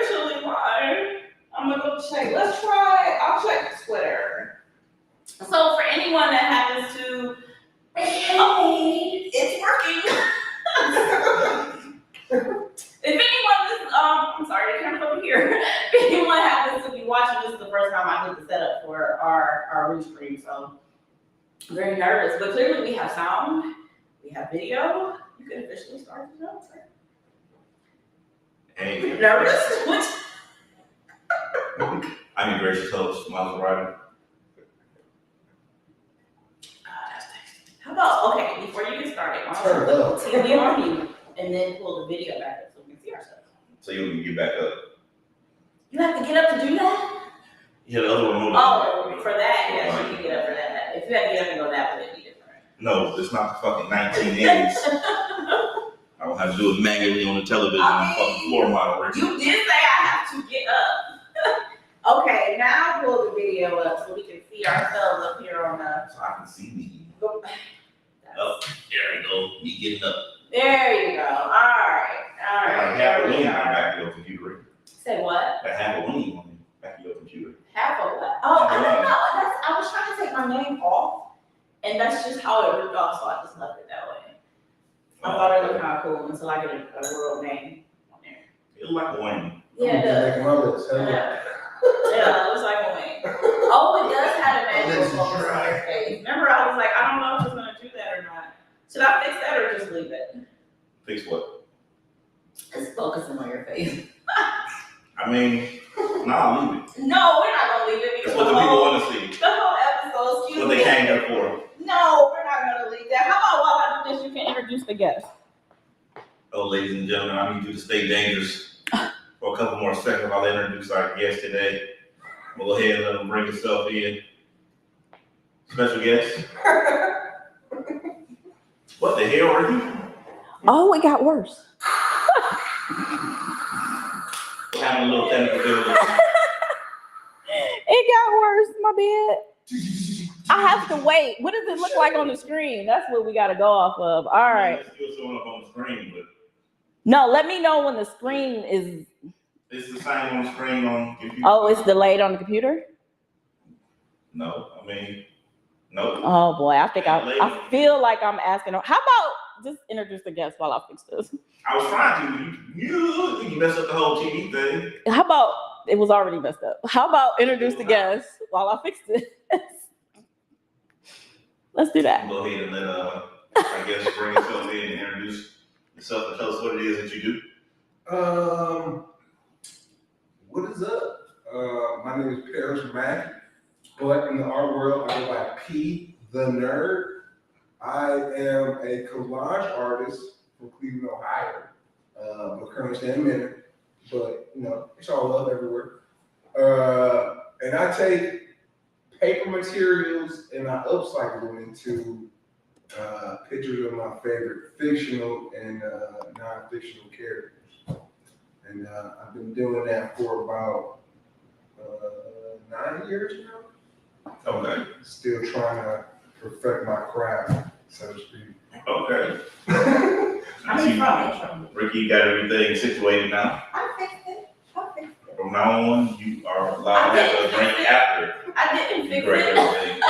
officially live. I'm gonna go check. I'll check Twitter. So for anyone that happens to, it's working. If anyone is, I'm sorry, the camera's over here. If anyone happens to be watching, this is the first time I did the setup for our restream, so I'm very nervous. But clearly we have sound, we have video. You can officially start the show, sir. Hey, Nervous? What? I'm your gracious host, Maseratii. How about, okay, before you get started, why don't you put the TV on mute and then pull the video back up so we can see ourselves. So you can get back up. You have to get up to do that? Yeah, the other remote. Oh, for that, yes, you can get up for that. If you had to get up and go that way, it'd be different. No, it's not the fucking 1980s. I will have to do it manually on the television fucking floor model. You did say I have to get up. Okay, now pull the video up so we can see ourselves up here on the. So I can see me. Go. Up, there we go. Me getting up. There you go. All right. I have a wing on the back of your computer. Say what? I have a wing on the back of your computer. Half of what? Oh, I don't know. I was trying to take my name off, and that's just how it ripped off, so I just left it that way. I thought it looked kind of cool until I get a real name on there. It looked like a wing. Yeah, it does. Yeah, it looks like a wing. Oh, it does have a magical focus on your face. Remember, I was like, I don't know if it's going to do that or not. Should I fix that or just leave it? Fix what? It's focusing on your face. I mean, nah, leave it. No, we're not going to leave it because That's what the people want to see. the whole episode, That's what they came here for. No, we're not going to leave that. How about while I do this, you can introduce the guest? Oh, ladies and gentlemen, I need you to stay dangerous for a couple more seconds while I introduce our guest today. We'll go ahead and let him bring himself in. Special guest. What the hell are you? Oh, it got worse. We're having a little technical difficulty. It got worse, my bad. I have to wait. What does it look like on the screen? That's what we got to go off of. All right. It's still showing up on the screen, but No, let me know when the screen is. it's the same on the screen on computer. Oh, it's delayed on the computer? No, I mean, no. Oh boy, I feel like I'm asking. How about just introduce the guest while I fix this? I was trying to. You messed up the whole TV thing. How about it was already messed up? How about introduce the guest while I fix this? Let's do that. Go ahead and let I guess bring yourself in and introduce yourself and tell us what it is that you do. What is up? My name is Perris Mackkey, but in the art world, I go by P the Nerd. I am a collage artist from Cleveland, Ohio. I'm currently staying in Minnesota, but you know, it's all love everywhere. And I take paper materials and I upcycle them into pictures of my favorite fictional and non-fictional characters. And I've been doing that for about 9 years now. Okay. Still trying to perfect my craft, so to speak. Okay. I mean, Ricky, you got everything situated now. I fixed it. From now on, you are allowed to have a drink after I didn't you fix break it. everything.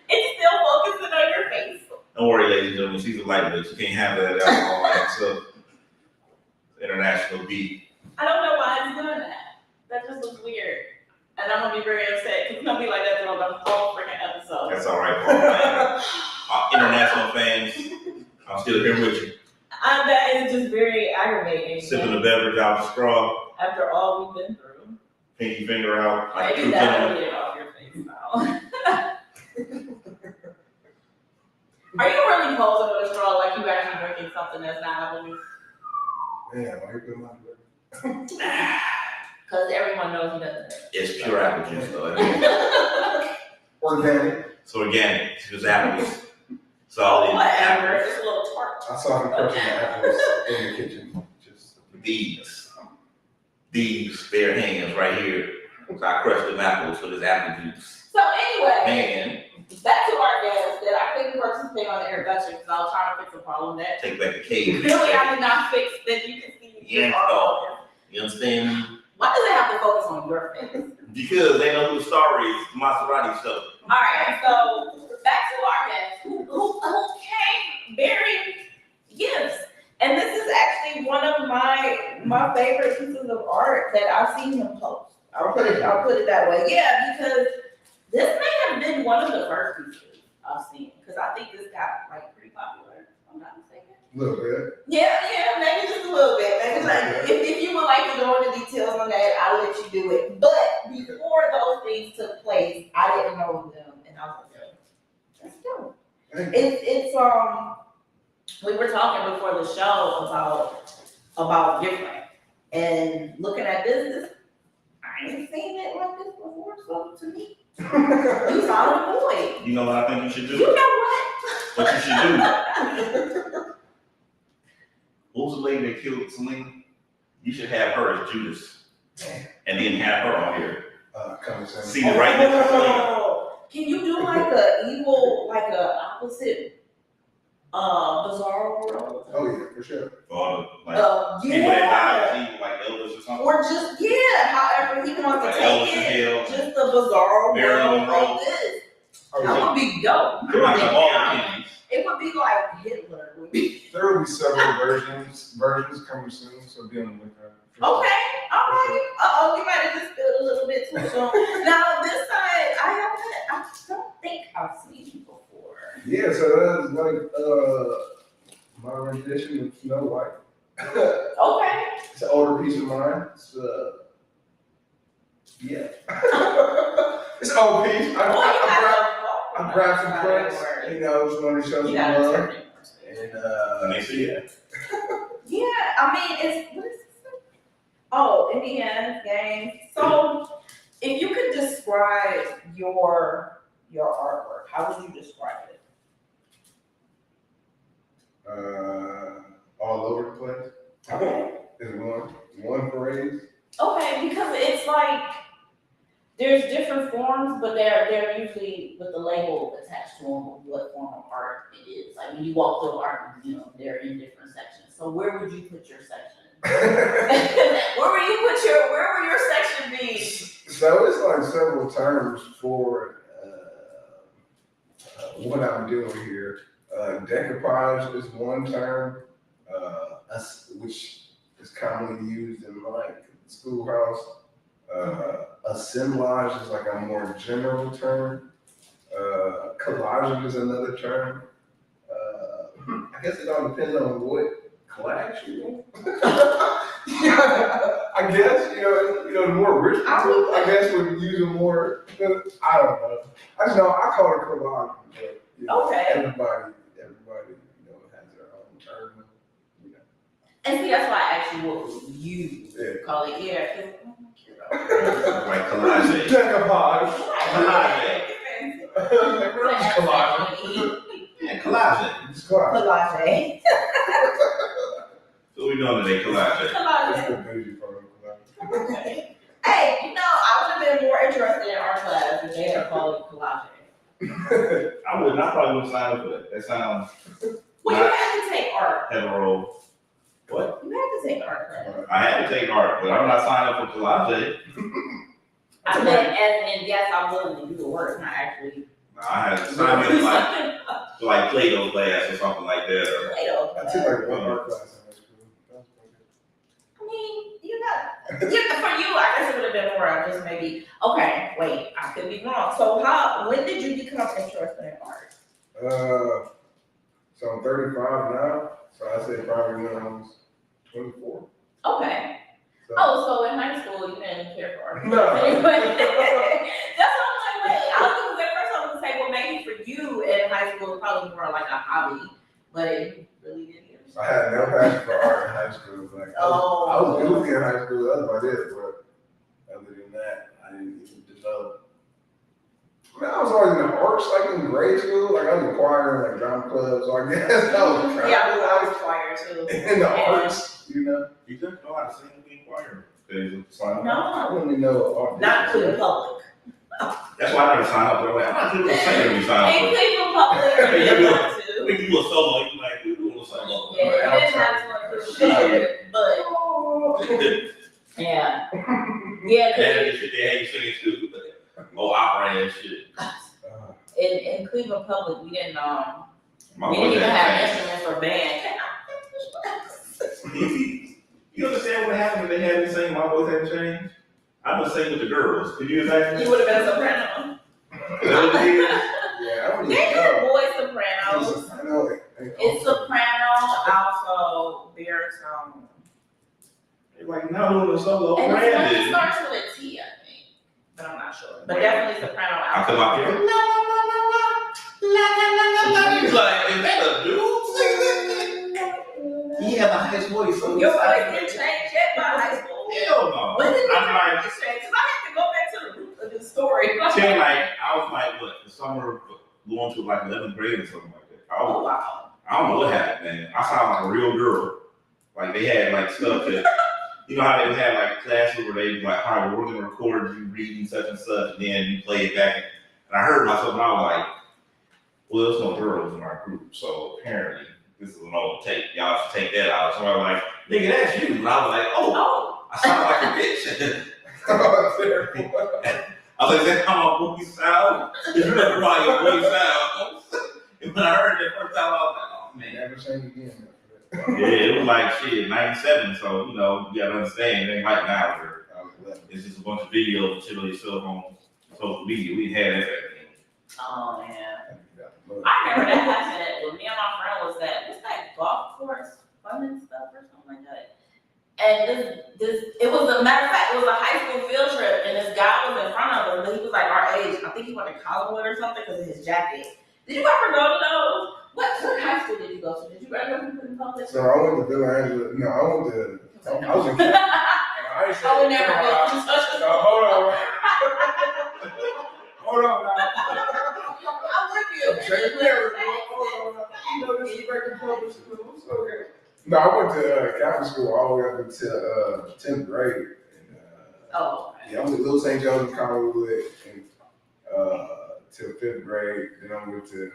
It's still focusing on your face. Don't worry, ladies and gentlemen, she's a light bitch. You can't have that alcohol like so. International beat. I don't know why it's doing that. That just looks weird. And I'm gonna be very upset because it's gonna be like that throughout the whole freaking episode. That's all right, Paul. International fans, I'm still here with you. That is just very aggravating. Sipping a beverage out the straw, After all we've been through. pinky finger out. Like Maybe two that will gentlemen. get it off your face now. Are you really posing with a straw like you actually drinking something that's not alcohol? Man, why you doing like Because everyone knows he doesn't. It's pure apple juice, though. organic? It's organic. It's just apples. So all these Whatever, apples. it's a little tart. I saw him crushing the apples in the kitchen. Just These bare hands right here. So I crushed them apples with this apple juice. So anyway, Man, back to our guest that I couldn't participate on the introduction because I was trying to fix a problem that take back the cake. clearly I did not fix that you can see. Yeah, no. You understand me? Why does it have to focus on your face? Because they know who the star is, the Maseratii show. Alright, so back to our guest who came bearing gifts. And this is actually one of my favorite pieces of art that I've seen him post. I'll put it that way. Yeah, because this may have been one of the first pieces I've seen. Because I think this got like pretty popular, if I'm not mistaken. A little bit. Yeah, maybe just a little bit. Maybe like if you would like to go into details on that, I'll let you do it. But before those things took place, I didn't know them, and I was like, that's dope. It's we were talking before the show about different, and looking at this, I ain't seen it like this before. So to me, you found a void. You know what I think you should do? You know what? What you should do? What was the lady that killed Selena? You should have her as Judas, and then have her on here. See the right next to Selena. Can you do like a evil, like a opposite, bizarre world? Oh yeah, for sure. Or like people that died as evil, like Elvis or something. Or just however he wants to Like take Elvis in it. hell. Just the bizarre Marilyn world Monroe. like this. Oh, That would be dope. They're not gonna all Kennedys. It would be like Hitler. Would be. There will be several versions coming soon, so be on the lookout. Okay, all right. We might have just spilled a little bit too soon. Now this side, I don't think I've seen before. Yeah, so that's like my rendition of Snow White. Okay. It's an older piece of mine. It's yeah. It's an old piece. I grabbed some prints, just wanted to show some love. And Let me see it. Yeah, I mean, what is this? Oh, Indiana game. So, if you could describe your artwork, how would you describe it? All over the place. Okay. There's one phrase. Okay, because it's like there's different forms, but they're usually with the label attached to them of what form of art it is. Like when you walk through art, they're in different sections. So where would you put your section? Where would your section be? So it's like several terms for what I'm doing here. Decoupage is one term, which is commonly used in like the schoolhouse. Assemblage is like a more general term. Collaging is another term. I guess it all depends on what collage you want. I guess, the more rich people, I guess, would use it more. I don't know. I just know I call it collage. But, Okay. Everybody, has their own term. And see, that's why I asked you what would you call it. Yeah. Like collage. Decoupage. Collage. Collage. Yeah, collage. It's collage. Collage. So we doing today, collage. It's Collage. the bougie part of collage. Hey, I would have been more interested in art class if they had called it collage. I probably would sign up for that. That sounds Well, you had to take art. hetero. What? You had to take art class. I had to take art, but I'm not signing up for collage. I meant as in, yes, I'm willing to do the work, not actually. I had to sign up for like Play-Doh class or something like that. Play-Doh. I took like one art class in high school. I mean, for you, I guess it would have been more of just maybe, okay, wait, I could be wrong. So when did you become interested in art? So I'm 35 now, so I say probably when I was 24. Okay. So, So in high school, you didn't care for art? No. Anyway, that's what I'm like, wait. I was thinking at first I was going to say, well, maybe for you in high school, it's probably more like a hobby, but it really didn't. I had no passion for art in high school. Like, I was goofy in high school, that's about it, but other than that, I didn't even develop. I mean, I was always in the arts, like in grade school, like I was in choir and like drama club, so I guess I was trying I was choir too. in the arts, You didn't know how to sing in the choir. No. I wouldn't even know art. Not Cleveland Public. That's why I never signed up. They're like, I'm not doing a singer when you sign Ain't up Cleveland Public or for. you want to. We do a solo, you like, we do a solo. Yeah, you didn't have to include it, but Yeah. Yeah, And that is the shit they had you singing too. Oh, opera and shit. in Cleveland Public, we didn't My we boy didn't even had have things. instruments for band. You understand what happened when they had me sing My Voice Hadn't Changed? I was singing with the girls. Could you imagine You that? would have been a soprano. Is that what it is? Yeah, I don't They even had know. boy sopranos. It's soprano, alto, baritone. They're like, no, the solo And it branded. starts with a T, I think. But I'm not sure. But definitely soprano, I alto. come out here. He's like, is that a dude singing that? He had a high voice. So Your voice didn't change yet by high school. Hell no. When did I'm like, change? Because I have to go back to the root of the story. till like, I was like, what, the summer going to like 11th grade or something like that. Oh, wow. I don't know what happened, man. I sound like a real girl. Like they had like stuff that, you know how they would have like classes where they like, all right, we're gonna record you reading such and such, and then you play it back. And I heard myself, and I was like, well, there's no girls in our group, so apparently this is an old tape. Y'all should take that out. So I was like, nigga, that's you. And I was like, oh, I sound like a bitch. I was like, that's how my voice sound. You never know how your voice sound. And when I heard it the first time, I was like, oh man. Never change again. Yeah, it was like shit, 97, so you know, you gotta understand, it ain't like now where it's just a bunch of videos and shit on your cell phone, social media. We had that back then. Oh, yeah. I remember that happened with me and my friend what's that golf course fun and stuff or something like that. And it was a matter of fact, it was a high school field trip, and this guy was in front of us, but he was like our age. I think he went to Collinwood or something because of his jacket. Did you ever go to those? What high school did you go to? Did you ever go to public? So I went to Villa Angela. No, I went to. I was in. I ain't I would never go to such a No, hold on. Hold on now. I'm with you. St. Mary, hold on. You know this is breaking public school. It's okay. No, I went to Catholic school all the way up until 10th grade. And, Oh. yeah, I went to Little St. Joseph Collinwood and till 5th grade. Then I went to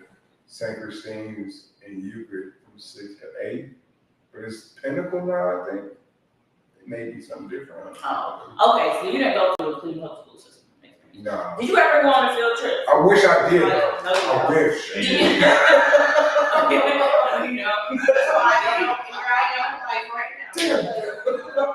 St. Christine's in Euclid from 6th to 8th. But it's Pinnacle now, I think. It may be something different. Oh. Okay, so you didn't go to the Cleveland Public School System. No. Did you ever go on a field trip? I wish I did. No, I wish. Okay, you know. So I am like right now.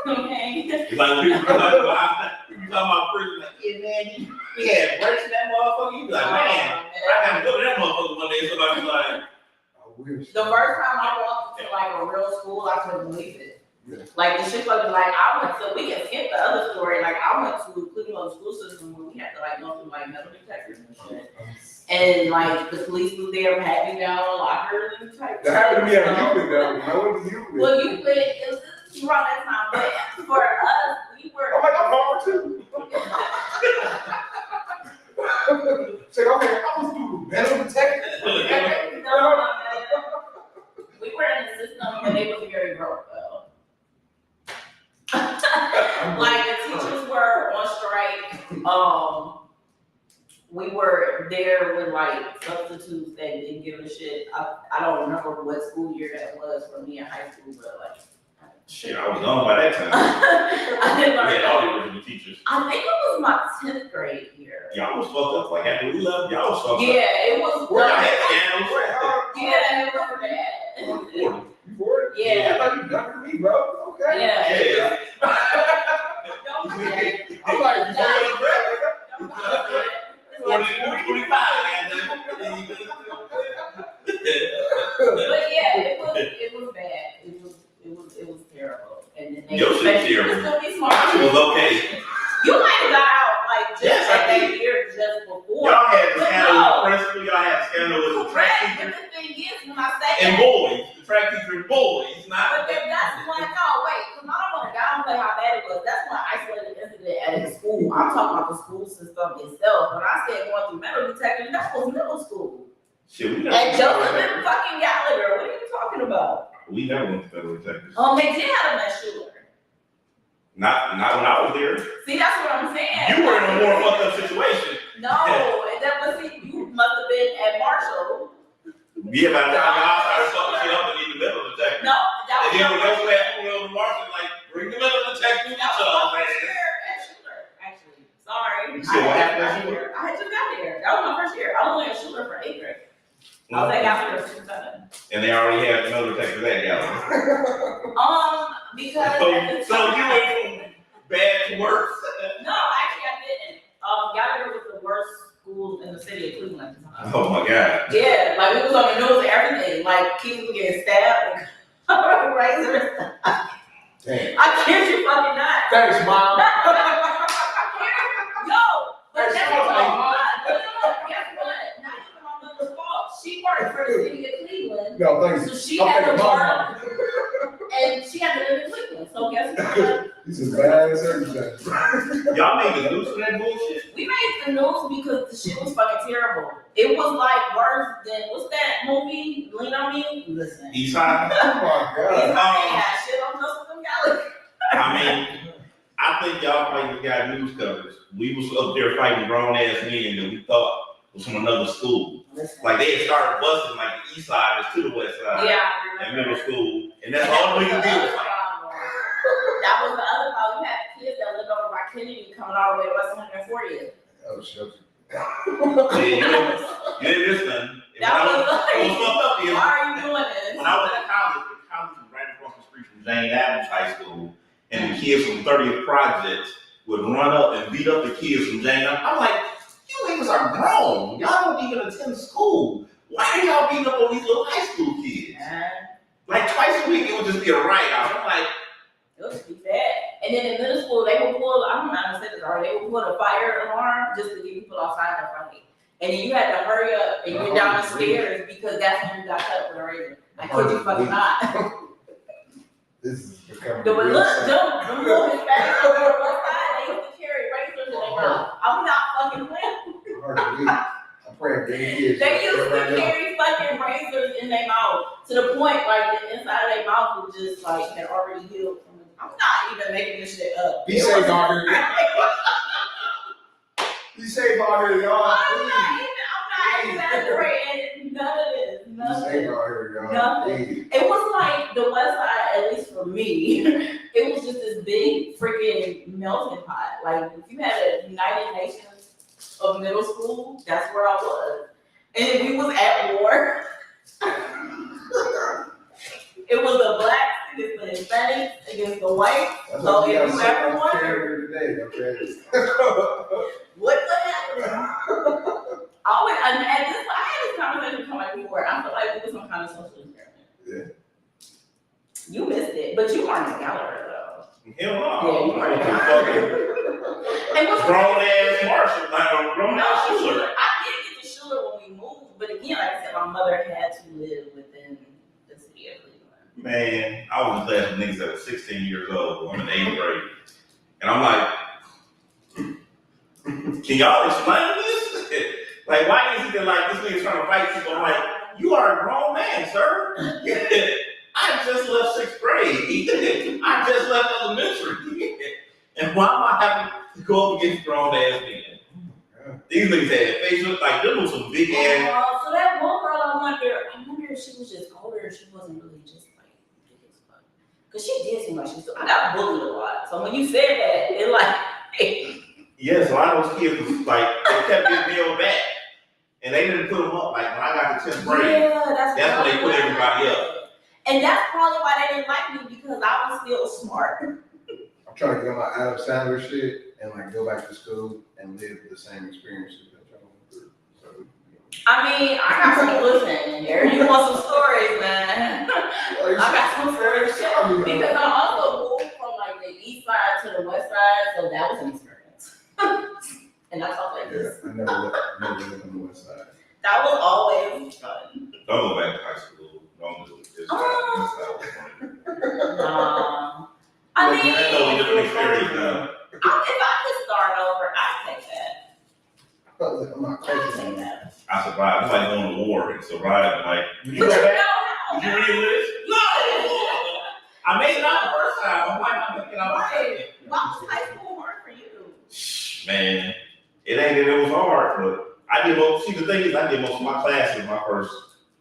Okay. It's like people talking about prison, like, yeah, man, we had breaks in that motherfucker. You be like, man, I gotta go to that motherfucker one day. Somebody be like, I wish. The first time I walked into like a real school, I couldn't believe it. Yeah. Like the shit was like I went to. We can skip the other story. Like I went to Cleveland school system where we had to like go through like metal detectors and shit. And like the police was there, pat me down, lockers and type. That happened to me at Euclid though. I went to Euclid. Well, you put it was around that time, but for us, we were. I'm like, I'm hard too. Say, okay, I was through metal detectors. No. We were in the system, but they was very broke though. Like the teachers were on strike. We were there with like substitutes that didn't give a shit. I don't remember what school year that was for me in high school, but like. shit, I was gone by that time. I didn't learn We had all that. the original teachers. I think it was my 10th grade year. Y'all was fucked up. Like after we left, y'all was fucked up. Yeah, it was. Where I had scandals. Yeah, it was bad. You bored? Yeah. I thought you done for me, bro. Okay. Yeah. Yeah. Don't forget. I'm like, Don't forget. 25. But yeah, it was bad. It was terrible. And then they Your shit expect you to terrible. still be smart. It was okay. You might have got out like just Yes, I that did. year just before. Y'all had the But scandal no. with the principal. Y'all had the scandal with the track Correct, teacher but the thing is, when I say and that, boys. The track teacher and boys, but not. then that's one, no, wait, because I don't want to downplay how bad it was. That's one isolated incident at a school. I'm talking about the school system itself. When I said going through metal detectors, that was middle school. Shit, we And never. Joseph and fucking Gallagher, what are you talking about? We never went to federal detectives. They did have a mass shooter. Not when I was there. See, that's what I'm saying. You were in a more fucked up situation. No, that was, you must have been at Marshall. Yeah, by the time y'all started fucking shit up and need the metal detector. No, that And then when that's what happened, the market, like, bring them in the tech That was my first year at Schuler, actually. Sorry. You said what happened at Schuler? I had just got there. That was my first year. I was only at Schuler for 8th grade. I was at Gallagher for 6 or 7. And they already had another tech for that Gallagher. Because So you went from bad to worse? No, actually I didn't. Gallagher was the worst school in the city of Cleveland at the time. Oh my God. Yeah, like it was on the news and everything. Like kids were getting stabbed with razors. Damn. I kid you fucking not. Thanks, Mom. Yo, but That's that's so what funny. guess what? Not even my mother's fault. She worked for the city of Cleveland. No, thanks. So she had to work and she had to live in Cleveland. So guess what? This is bad circumstances. Y'all made the news for that bullshit? We made the news because the shit was fucking terrible. It was like worse than what's that movie? Lean on Me? Listen. Eastside? Oh my These God. had shit on Justin Gallagher. I mean, I think y'all probably got news coverage. We was up there fighting grown ass men that we thought was from another school. Listen. Like they had started busting like the east side to the west side. Yeah, In middle school. And that's all we could do. That was the other problem. We had kids that lived over by Kennedy coming all the way to West 140th. Oh, shit. Yeah, you didn't miss nothing. That was What was fucked up is, why are you doing this? when I was in college, the college was right across the street from Jane Addams High School, and the kids from 30th Projects would run up and beat up the kids from Jane Addams. I'm like, you niggas are grown. Y'all don't even attend school. Why are y'all beating up on these little high school kids? Like twice a week, it would just be a riot out. I'm like, it would just be bad. And then in middle school, they would pull, I don't know how to say this already, they would pull a fire alarm just to get people outside their fight. And then you had to hurry up and get down the stairs because that's when you got cut up with a razor. I kid you fucking not. This is becoming But real look, sad. them little Hispanics over on the west side, they used to carry razors in their mouth. I'm not fucking playing. Hard to believe. I'm praying baby kids. They used to carry fucking razors in their mouth to the point like the inside of their mouth was just like had already healed from it. I'm not even making this shit up. Be safe out here. Be safe out here, y'all. I'm not exaggerating. None of this. Be None of safe this. out here, y'all. Nothing. Please. It was like the west side, at least for me, it was just this big freaking melting pot. Like if you had a United Nations of middle school, that's where I was. And if we was at war, it was the blacks against the Hispanics against the whites. That's So what if got you so ever much wondered care today, okay? what would happen, and at this, I had this conversation with somebody before. I feel like it was some kind of social experiment. Yeah. You missed it, but you weren't a Gallagher though. hell no. Yeah, you weren't a Gallagher. And what's Grown ass Marshall, like a grown ass Schuler. I did get to Schuler when we moved, but again, like I said, my mother had to live within the city of Cleveland. Man, I was in class with niggas that were 16 years old. I'm in 8th grade. And I'm like, can y'all explain this? Like, why is it that like this nigga's trying to fight people? I'm like, you are a grown man, sir. I just left 6th grade. I just left elementary. And why am I having to go up against grown ass men? These niggas had facial, like, there was some big ass. So that one girl, I wonder if she was just older and she wasn't really just like big as fuck. Cause she did seem like she still, I got bullied a lot. So when you said that, it like, hey. Yeah, so a lot of those kids was like, they kept getting nailed back. And they didn't put them up. Like, when I got to 10th grade, Yeah, that's when they put everybody up. And that's probably why they didn't like me because I was still smart. I'm trying to get on my Adam Sandler shit and like go back to school and live the same experiences that y'all went through. So, I mean, I got some, listen, here, you want some stories, man. I got some stories to share. Because I also moved from like the east side to the west side, so that was an experience. And I talk like this. Yeah, I never lived on the west side. That was always fun. Don't go back to high school. Don't do it. It's I mean, totally different experience now. if I could start over, I'd take that. I'm not I'd crazy. take that. I survived. It's like going to war and surviving. Like, But you go back? no. Did you read this? No! I made it out the first time. I'm like, I'm making it out the second. Why was high school hard for you? Man, it ain't that it was hard, but I did most, see the thing is I did most of my classes in my first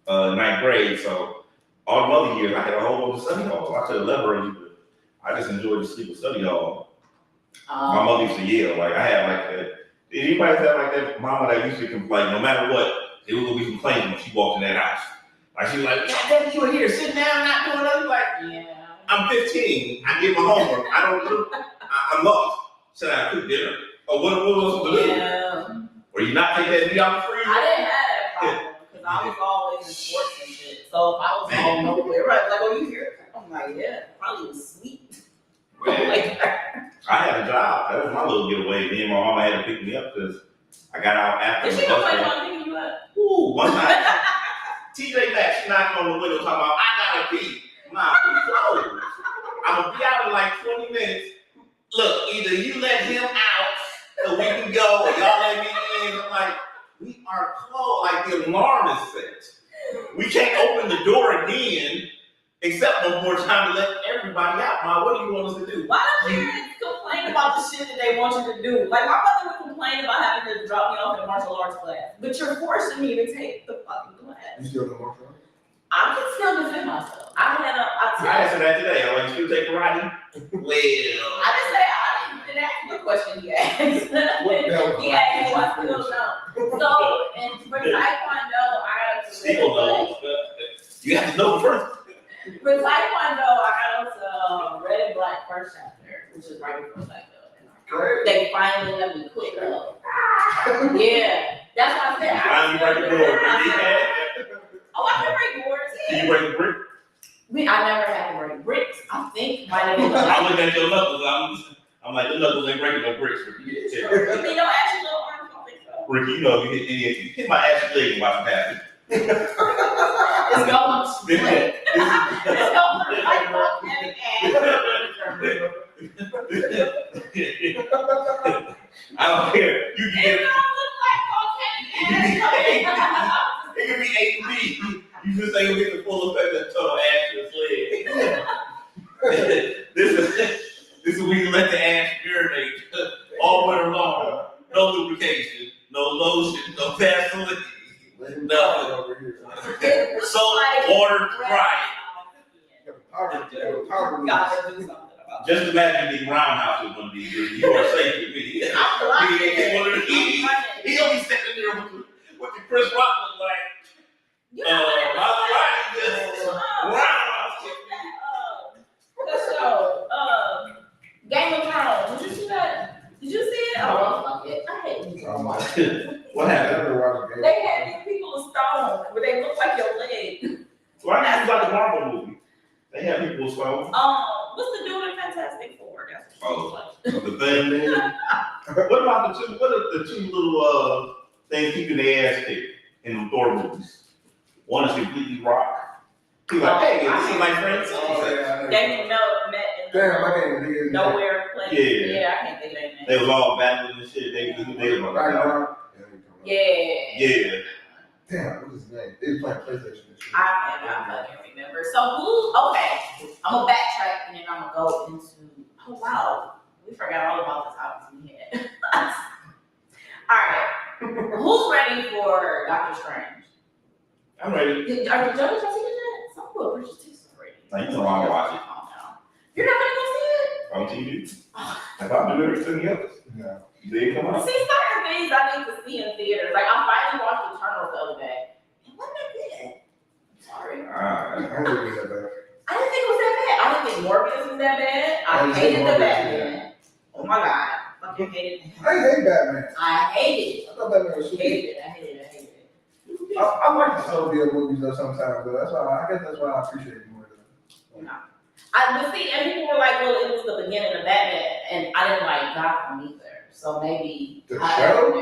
9th grade, so all the other years, I had a whole bunch of study halls. I took 11 early, but I just enjoyed the sleep of study hall. My mother used to yell, like, I had like that. Did anybody have like that mama that used to complain, no matter what, it was gonna be complaining when she walked in that house. Like, she was like, God damn, you were here sitting down, not doing nothing. Like, Yeah. I'm 15, I did my homework, I'm lost. Said I cook dinner. Or what was I supposed to do? Yeah. Or you not take that meat out the freezer? I didn't have that problem because I was always in sports and shit. So if I was home nowhere, right, like, oh, you here? I'm like, yeah, probably was sweet. Like that. I had a job. That was my little getaway. Me and my mama had to pick me up because I got out after Did the she bus. go play on picking you up? Ooh, one time. TJ Maxx, she knocked on the window talking about, I gotta pee. Nah, we closed. I'm gonna be out in like 20 minutes. Look, either you let him out or we can go, or y'all let me in. I'm like, we are closed. Like the alarm is set. We can't open the door again except one more time to let everybody out. Ma, what do you want us to do? Why do parents complain about the shit that they want you to do? Like, my mother would complain about having to drop me off in martial arts class, but you're forcing me to take the fucking class. You still do martial arts? I can still defend myself. I I answered that today. I'm like, you still take karate? Well. I didn't ask me the question he asked. He asked me, I still know. So, and for Taekwondo, I got to Still knows. You have to know first. For Taekwondo, I got to red and black first chapter, which is right before Taekwondo. They finally let me quit up. Yeah, that's what I said. Finally break the door. Oh, I can break boards. Can you break the brick? I never had to break bricks. I think might have been. I'm looking at your knuckles. I'm like, the knuckles ain't breaking no bricks. Ricky. You know, actually, little arms don't think so. Ricky, you know, if you hit my ass leg and watch it happen. It's going straight. It's going like volcanic ass. I don't care. You can It get don't look like volcanic ass. it can be A to B. You just ain't gonna get the full effect of total ass to his leg. This is when you let the ass urinate all winter long. No lubrication, no lotion, no Vaseline, nothing. So water dry. Gotta do something about it. Just imagine the roundhouse with one of these. You are safe with me. I'm lying. He gonna be sitting there with the Chris Rock look like. Maseratii just roundhouse. That show, Game of Thrones. Did you see that? Did you see it? Oh, fuck it. I hate these shows. What happened? They had these people of stone where they look like your leg. Why not use like a Marvel movie? They have people with stone. What's the dude in Fantastic Four? That's what The thing. What about what are the two little things keeping their ass kicked in the Thor movies? One is completely rock. He's like, hey, this is my friend. They met in nowhere place. Yeah. Yeah, I can't think of their name. They was all battling and shit. They were Yeah. Damn, what's his name? They was playing PlayStation and shit. I can't remember. So okay, I'm gonna backtrack and then I'm gonna go into, oh wow, we forgot all about the topics we had. All right, who's ready for Doctor Strange? I'm ready. Are you done with your ticket yet? Some people are just already. Now, you know I'm gonna watch it. Calm down. You're not gonna go see it? On TV. If I do everything else, No. they come out. See, certain things I need to see in theaters. Like, I finally watched Eternal the other day. It wasn't that good. Sorry. I don't think it's that bad. I didn't think it was that bad. I didn't think Morbius was that bad. I hated the Batman. Oh my God. Fucking hated it. I hate Batman. I hated it. I thought Batman was super. Hated it. I like the Soviet movies though sometimes, but that's why I guess that's why I appreciate it more. No. But see, and people were like, well, it was the beginning of Batman, and I didn't like Gotham either. So maybe The I show?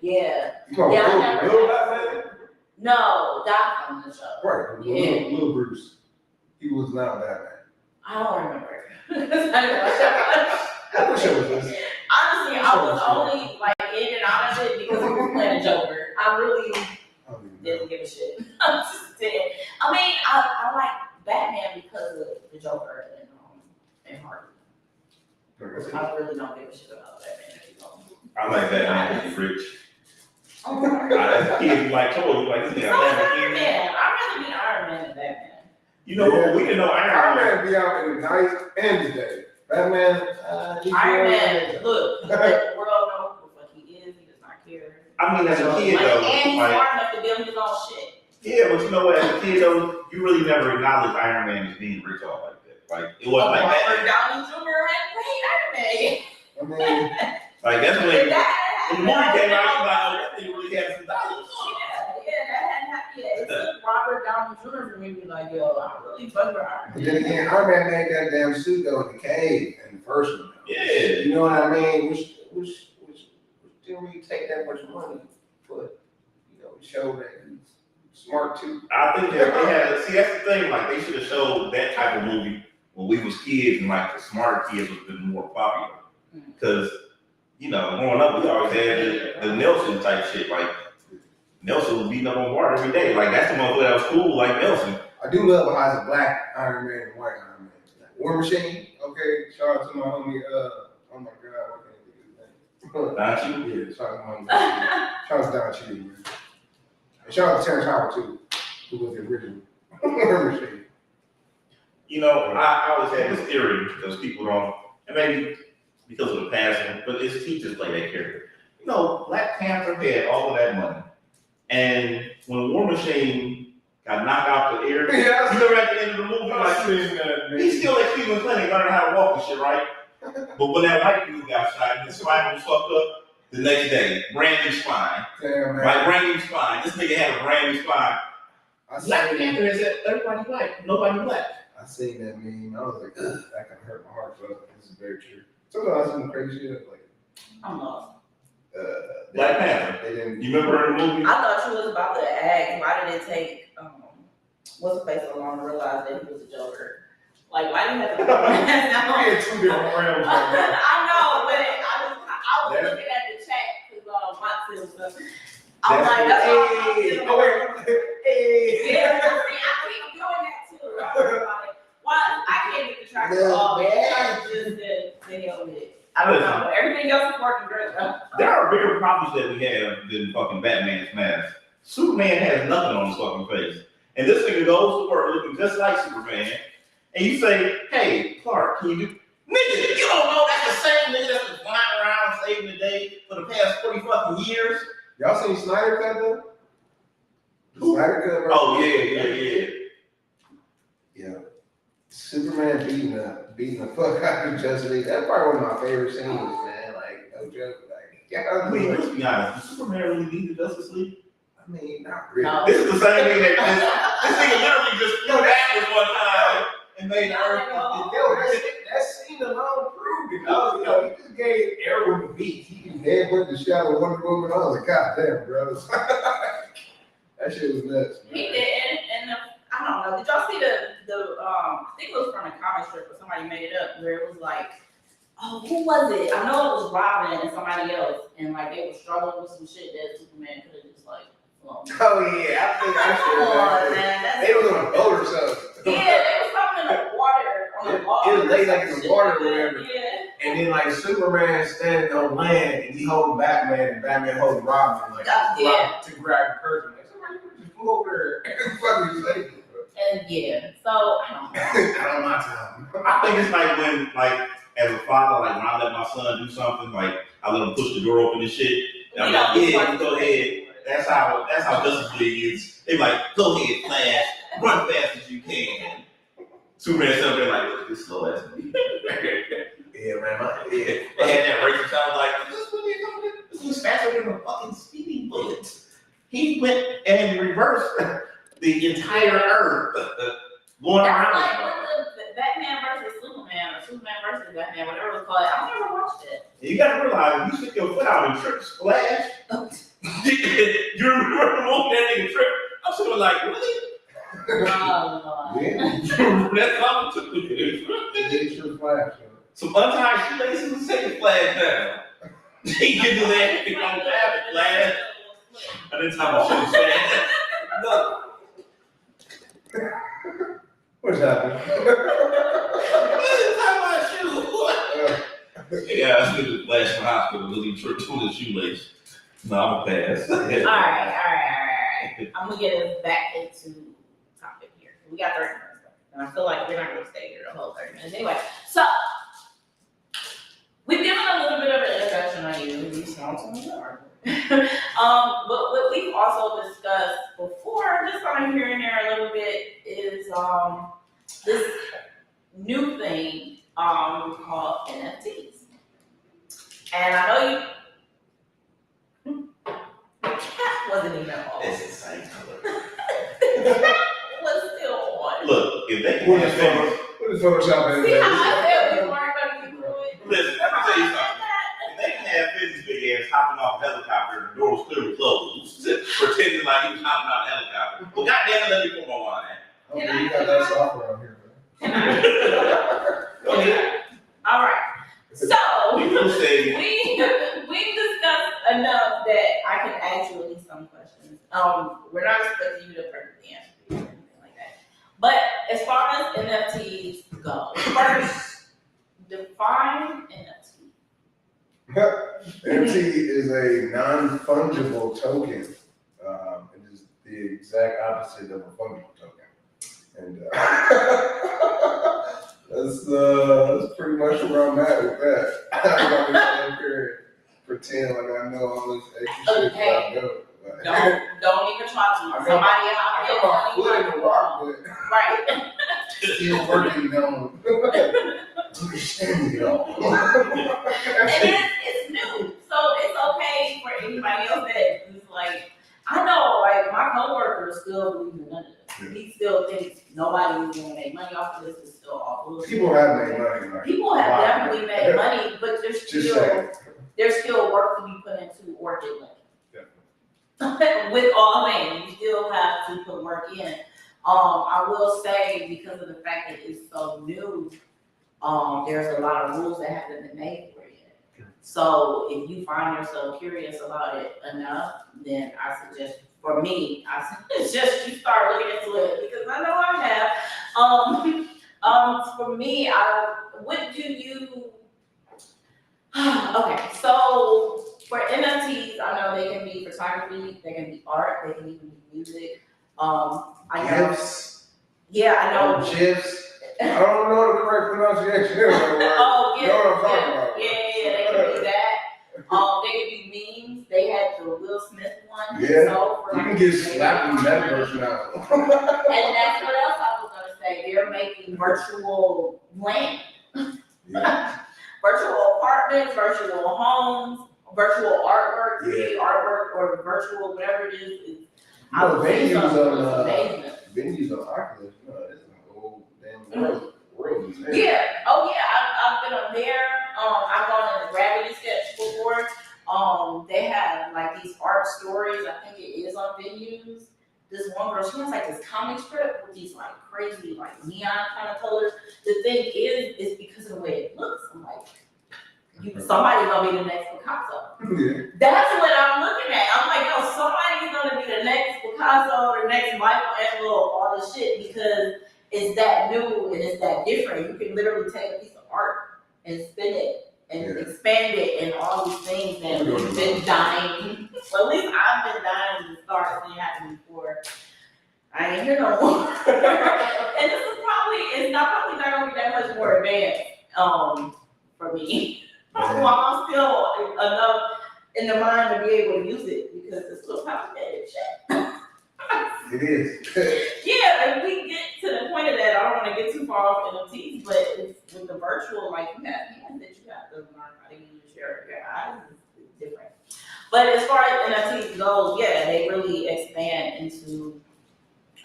yeah. You talking Yeah, I about never- Real Batman? No, Gotham the show. Right. Yeah. Little Bruce. He was not Batman. I don't remember. What show was this? Honestly, I was only like in and out of it because he was playing a Joker. I really I don't even know. didn't give a shit. I just didn't. I mean, I like Batman because of the Joker and Harvey. I really don't give a shit about Batman. I like that. I'm rich. Oh my God. That's a kid. You like told you like this nigga. So is Iron Man. I'd rather be Iron Man than Batman. You know, we didn't know Iron Man be out in the night and the day. Batman, Iron Man, look, he let the world know who the fuck he is. He does not care. I mean, as a kid though, and he's like, smart enough to build his own shit. yeah, but you know what? As a kid though, you really never acknowledged Iron Man as being rich all like that. Like it wasn't like Robert that. Downey Jr. had played Iron Man. I mean, Like that's when If that when the movie came out, you like, oh, that thing really had some dollars. Yeah, that hadn't happened yet. It took Robert Downey Jr. for me to be like, yo, I'm really fucking with Iron but Man. then again, Iron Man made that damn suit though in the cave in the first one. Yeah. You know what I mean? Which didn't really take that much money, but you know, it showed that he's smart too. I think that they had. See, that's the thing. Like they should have showed that type of movie when we was kids, and like the smarter kids would have been more popular. Because you know, growing up, we always had the Nelson type shit. Like Nelson was beating up on Bart every day. Like that's the motherfucker that was cool, like Nelson. I do love how it's a black Iron Man and white Iron Man. War Machine, okay. Shout out to my homie. Oh my God, I can't think of his name. Don't you? Yeah, shout out to my homie. Shout out to Don Cheadle, man. And shout out to Terrence Howard too, who was the original War Machine. You know, I always had this theory because people don't, and maybe because of the passing, but it's teachers play that character. You know, Black Panther had all of that money, and when War Machine got knocked out the air, Yeah, you remember at the end of the movie, I like seen that, man. he's still at Cleveland Clinic learning how to walk and shit, right? But when that white dude got shot and his spine was fucked up, the next day, brand new spine, Damn, man. right? Brand new spine. This nigga had a brand new spine. I Black seen Panther is that everybody black, nobody black. I seen that meme. I was like, ugh, that kind of hurt my heart. But this is very true. Sometimes I see some crazy shit like, I'm lost. Black Panther. They didn't. You remember the movie? I thought you was about to ask, why did it take, what's the place so long to realize that he was a Joker? Like, why did you have to We had two different realms. Right now. I know, but I was looking at the chat because Watson was I was like, that's all Hey, oh wait, hey. Yeah, see, I keep doing that too. I was like, why? I can't get the track of all of it. I just did video of it. I don't know, but everything else is working great though. There are bigger problems that we have than fucking Batman's mask. Superman has nothing on his fucking face. And this nigga goes to work looking just like Superman. And you say, hey, Clark, can you do? Nigga, you don't know that's the same nigga that's been flying around saving the day for the past 40 fucking years? Y'all seen Snyder Cut though? The Snyder Cut, bro. Oh, yeah. Yeah. Superman beating the fuck out of Justice League. That's probably one of my favorite scenes, man. Like, no joke. Like, yeah, I mean, let's be honest. Does Superman really need the Justice League? I mean, not really. No. This is the same thing that this nigga literally just flew backwards one time and made the earth. Yo, that scene alone proved it. You know, he just gave everyone the beat. He can headbutt the shot of Wonder Woman. I was like, God damn, bro. That shit was nuts, man. He did, and I don't know. Did y'all see the I think it was from a comic strip or somebody made it up where it was like, oh, who was it? I know it was Robin and somebody else, and like they were struggling with some shit that Superman could have just like flown. Oh yeah, I think I Come on, should. man. That's They was on a boat or something. yeah, they was something in the water on the water. It was laid like in the water or whatever. Yeah. And then like Superman standing on land and he holding Batman and Batman holding Robin like Yeah. to grab the person. Like somebody just flew over there and fucking saved him, bro. And yeah, so I don't know. Not on my time. I think it's like when, like, as a father, like when I let my son do something, like I let him push the door open and shit. And I'm like, yeah, go ahead. That's how Justice League is. They like, go ahead, Flash, run fast as you can. Superman up there like, look, this slow ass me. Yeah, man. They had that racing sound like, this was faster than a fucking speeding bullet. He went and reversed the entire Earth going That's around. like the Batman versus Superman or Superman versus Batman, whatever it's called. I've never watched it. You gotta realize, if you stick your foot out and trip Splash, you remember the moment that nigga trip? I'm sort of like, really? Oh, Lord. Yeah. That's all it took me. It should flash. Some untied shoelaces and take the Flash down. He can do that. He don't have it, Flash. I didn't time I should have said. No. What's happening? Yeah, I spent the Flash in the hospital really tripped on his shoelace. No, I'm a pass. All right. I'm gonna get us back into topic here. We got 30 minutes. And I feel like we're not gonna stay here the whole 30 minutes. Anyway, so we've given a little bit of an introduction on you. You sound familiar. But what we've also discussed before, just on here and there a little bit, is this new thing called NFTs. And I know the cat wasn't even on. It's the same color. The cat was still on. Look, if they can have feathers, What is Photoshop? See how I said we weren't gonna keep going? listen, let me tell you something. If they can have Fizzy's big ass hopping off a helicopter and the door was clearly closed, pretending like he was hopping out of a helicopter. Well, goddamn it, let me put my wine in. Okay, you got that software on here, Go ahead. All right. So You say, we discussed enough that I can ask you at least some questions. We're not expecting you to perfectly answer these or anything like that. But as far as NFTs go, first define NFT. NFT is a non-fungible token. It is the exact opposite of a fungible token. And that's pretty much where I'm at with that. I'm not gonna sit here and pretend like I know all this extra shit that I know. Don't even try to. I Somebody got my foot in the rock, but right. still working on understanding it all. And it's new, so it's okay for anybody else that is like, I know, like my coworker still believes in none of this. He still thinks nobody is gonna make money off of this. It's still all bullshit. People have made money. Like, People have wow. definitely made money, but Just saying. there's still work to be put into orchid land. With all things, you still have to put work in. I will say, because of the fact that it's so new, there's a lot of rules that haven't been made for it yet. So if you find yourself curious about it enough, then I suggest, for me, I suggest you start looking into it, because I know I have. For me, what do you? Okay, so for NFTs, I know they can be photography, they can be art, they can even be music. I know. GIFs. Yeah, I know. GIFs. I don't know the correct pronunciation. Oh, yeah. You know what I'm talking about? Yeah, they can be that. They can be memes. They had the Will Smith one. Yeah. So You can get slapped in that version out. And that's what else I was gonna say. They're making virtual land. Yeah. Virtual apartments, virtual homes, virtual artwork, 3D artwork, or virtual whatever it is. I would say amazing. Venues on Oculus, no, it's a whole damn world. Yeah. Oh yeah. I've been up there. I've gone in the Gravity Sketch before. They have like these art stories. I think it is on Venues. This one girl, she has like this comic strip with these like crazy like neon kind of colors. The thing is because of the way it looks. I'm like, somebody's gonna be the next Picasso. Yeah. That's what I'm looking at. I'm like, yo, somebody's gonna be the next Picasso or the next Michelangelo, all this shit, because it's that new and it's that different. You can literally take a piece of art and spin it and expand it and all these things that we've been dying. Well, at least I've been dying to start seeing happen before. I ain't here no more. And this is probably not gonna be that much more advanced for me. While I'm still enough in the mind to be able to use it, because it's still complicated shit. It is. Yeah, if we get to the point of that, I don't want to get too far off NFTs, but it's with the virtual, like you have hands that you have to learn how to use your eyes is different. But as far as NFTs goes, yeah, they really expand into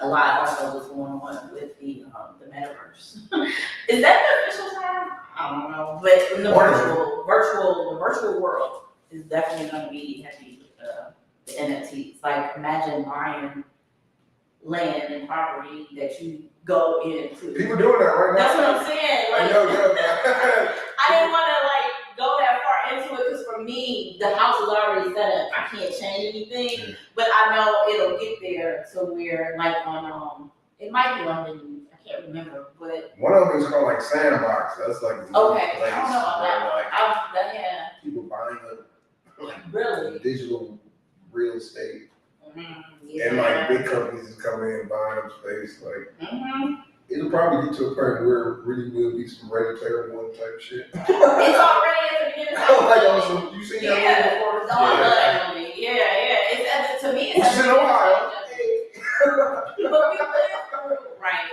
a lot also what's going on with the metaverse. Is that the official term? I don't know, but in the virtual world is definitely going to be heavy with the NFTs. Like imagine buying land and property that you go into. People doing that right now. That's what I'm saying. Like, I didn't want to like go that far into it because for me, the house is already set up. I can't change anything, but I know it'll get there to where like on it might be on the I can't remember, but one of them is called like Sandbox. That's like okay. I don't know about that. Yeah. People buying like Really? digital real estate. Yeah. And like big companies is coming in and buying up space. Like it'll probably get to a point where it really will be some Ready Player One type shit. It's already at the beginning. You seen that movie before? No, I love that movie. Yeah. It's to me. It's in Ohio. But we lived through, right?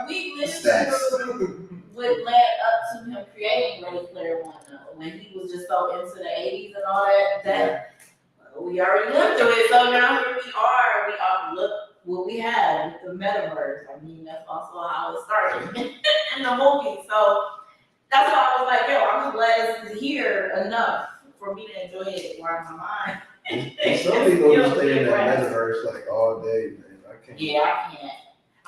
We lived through what led up to him creating Ready Player One. When he was just so into the '80s and all that we already lived through it. So now here we are. We all look what we have with the metaverse. I mean, that's also how it started in the movie. So that's why I was like, yo, I'm just glad it's here enough for me to enjoy it while in my mind. Some people just stay in that metaverse like all day, man. I can't. Yeah, I can't. I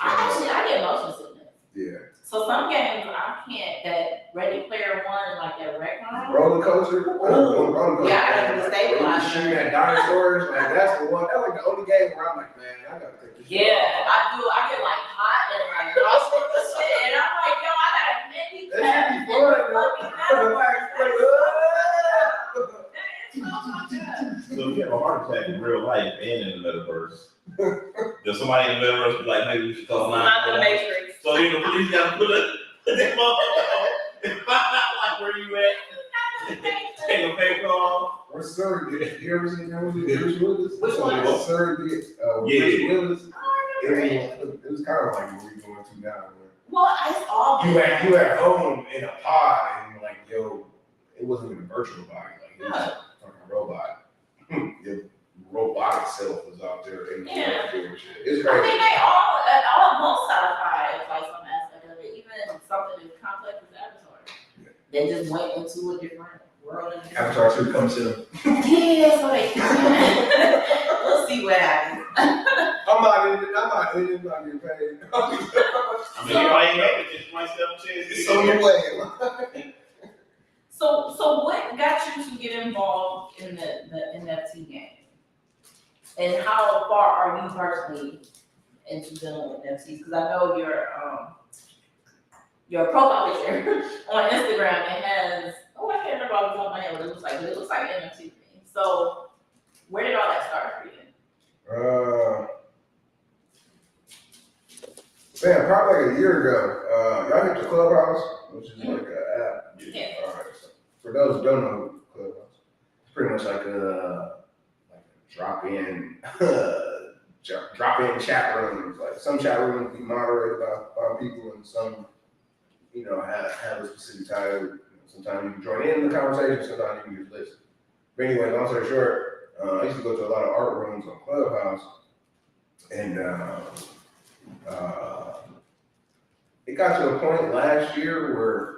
get motion sickness. Yeah. So some games I can't. That Ready Player One and like that Rec-Room. Roller coaster. Roller coaster. Yeah, I gotta Like, stabilize. shooting at dinosaurs. Like that's the one. That's like the only game where I'm like, man, I gotta take this. Yeah, I do. I get like hot and like nauseous and shit, and I'm like, yo, I gotta maybe That should be fun, So if you have a heart attack in real life and in the metaverse, does somebody in the metaverse be like, maybe we should call Not the Matrix. So you know, police gotta put a motherfucker on and find out like where you at. Take a paper off. Or Surrogate. You ever seen that movie? Bruce Willis? Which one? Surrogate. Yeah. Bruce Willis. I don't remember it. It was kind of like what we're going to now. Well, it's all You at home in a pod and you're like, yo, it wasn't even a virtual body. Like, it was a fucking robot. The robotic self was out there in the Yeah. doing shit. It's I crazy. think they all most sci-fi is like some aspect of it, even something as complex as Avatar. Yeah. They just went into a different world. Avatar 2 comes soon. Yeah, so they we'll see what happens. I'm not getting paid. I mean, you might make it, just might have a chance. It's on the way. So what got you to get involved in the NFT game? And how far are you personally into dealing with NFTs? Because I know your profile picture on Instagram, it has, I can't remember off the top of my head what it looks like, but it looks like an NFT thing. So where did all that start for you? Man, probably like a year ago, y'all hit the Clubhouse, which is like an app. Yeah. Alright, so for those who don't know Clubhouse, it's pretty much like a drop-in chat rooms. Like some chat rooms be moderated by people, and some, have a specific title. Sometimes you can join in the conversation, sometimes you can just listen. But anyway, long story short, I used to go to a lot of art rooms on Clubhouse, and it got to a point last year where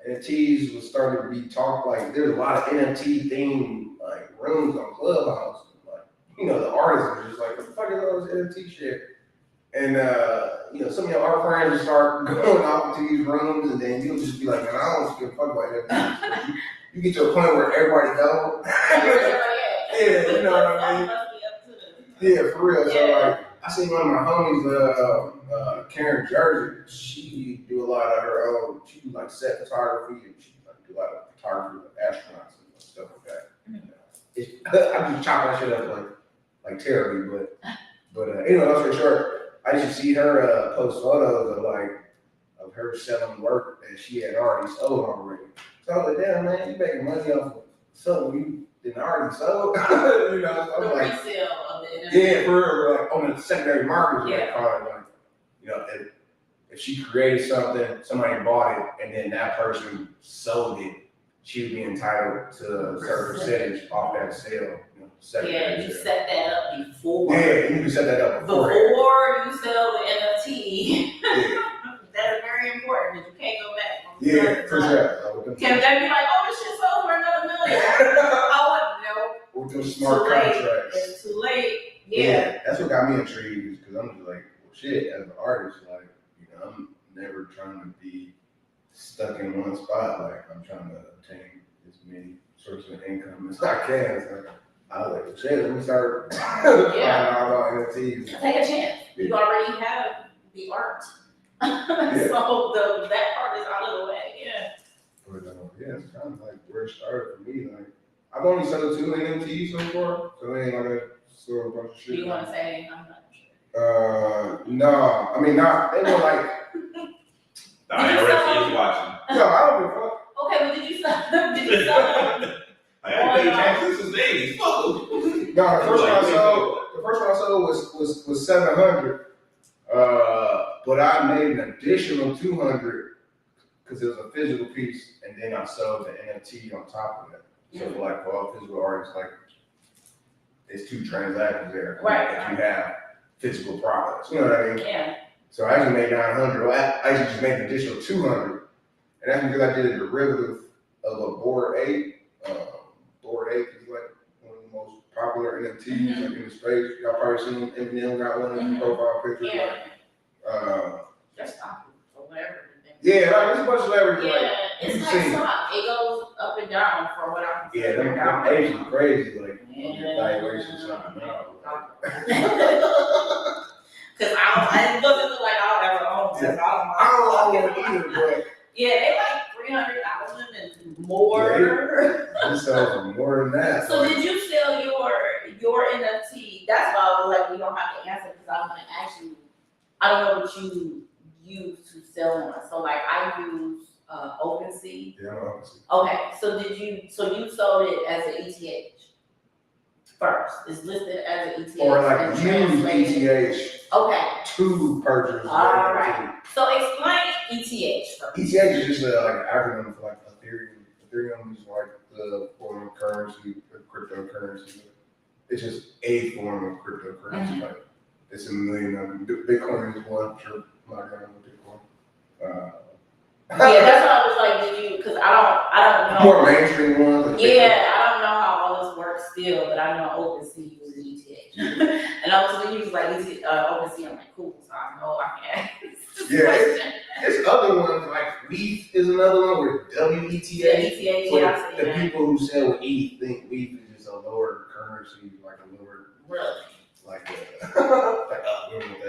NFTs was starting to be talked, like there's a lot of NFT themed like rooms on Clubhouse. Like, the artists are just like, what the fuck is all this NFT shit? And some of your art friends will start going off into these rooms, and then you'll just be like, man, I don't give a fuck about NFTs. You get to a point where everybody knows. Yeah, you know what I mean? Yeah, for real. So like, I seen one of my homies, Karen Jersey. She do a lot of her own. She do like set photography, and she do a lot of photography with astronauts and stuff like that. I'm just chopping that shit up like terribly, but anyway, long story short, I used to see her post photos of her selling work that she had already sold already. So I was like, damn man, you making money off of something you didn't already sold. So I'm The like, resale of the NFT. yeah, for real, like on the secondary market, Yeah. if she created something, somebody bought it, and then that person sold it, she would be entitled to a certain percentage off that sale. Yeah, you set that up before. Yeah, you can set that up Before beforehand. you sell the NFT. Yeah. That's very important because you can't go back. Yeah, for sure. Can they be like, oh, this shit sold for another $1 million? I wouldn't know. With those smart Too late. contracts. It's too late. Yeah. That's what got me intrigued, because I'm just like, well, shit, as an artist, like, I'm never trying to be stuck in one spot. Like, I'm trying to obtain as many sources of income as I can. It's like, I was like, well, shit, let me start finding out about NFTs. Take a chance. You already have the art. So that part is out of the way. Yeah. But yeah, it's kind of like where it started for me. Like, I've only sold 2 NFTs so far, so it ain't like I sold a bunch of Do shit. you want to say, I'm not sure. No, I mean, not, they were like, The IRS is watching. no, I don't give a fuck. Okay, but did you sell them? Did you sell them? I gotta pay taxes since the 80s. Fuck them. No, the first one I sold was 700. But I made an additional 200 because it was a physical piece, and then I sold the NFT on top of it. So for all physical artists, like it's 2 transactions there. Right. If you have physical products, you know what I mean? Yeah. So I actually made 900. Well, I actually just made an additional 200, and that's because I did a derivative of a Bored Ape. Bored Ape is like one of the most popular NFTs like in the space. Y'all probably seen Eminem got one of his profile pictures. Yeah. That's not or whatever. Yeah, like it's a bunch of celebrities. Yeah, Like, it's like stock. It goes up and down for what I'm yeah, them apes are crazy. Like valuations something now. Cause it doesn't look like I'll ever own this. I don't know either, but yeah, they like 300,000 and more. I sell for more than that. So did you sell your NFT? That's why I was like, we don't have to answer because I'm gonna ask you. I don't know what you use to sell on. So like I use OpenSea. Yeah, obviously. Okay, so you sold it as an ETH first. It's listed as an ETH. Or like and use translated. ETH Okay. to purchase. All right. So explain ETH first. ETH is just like an acronym for like Ethereum. Ethereum is like the form of currency, cryptocurrency. It's just a form of cryptocurrency. Like it's a million of them. Bitcoin is one. Sure, I'm not gonna know Bitcoin. Yeah, that's why I was like, did you? Because I don't know. More mainstream ones. Like Yeah, I don't know how all this works still, but I know OpenSea uses ETH. And I was going to use like OpenSea. I'm like, cool, so I know I can ask this question. It's other ones like WETH is another one with WETH. Yeah, ETH, But yeah, I've seen the that. people who sell with ETH think WETH is just a lower currency, like a lower, Really? like a,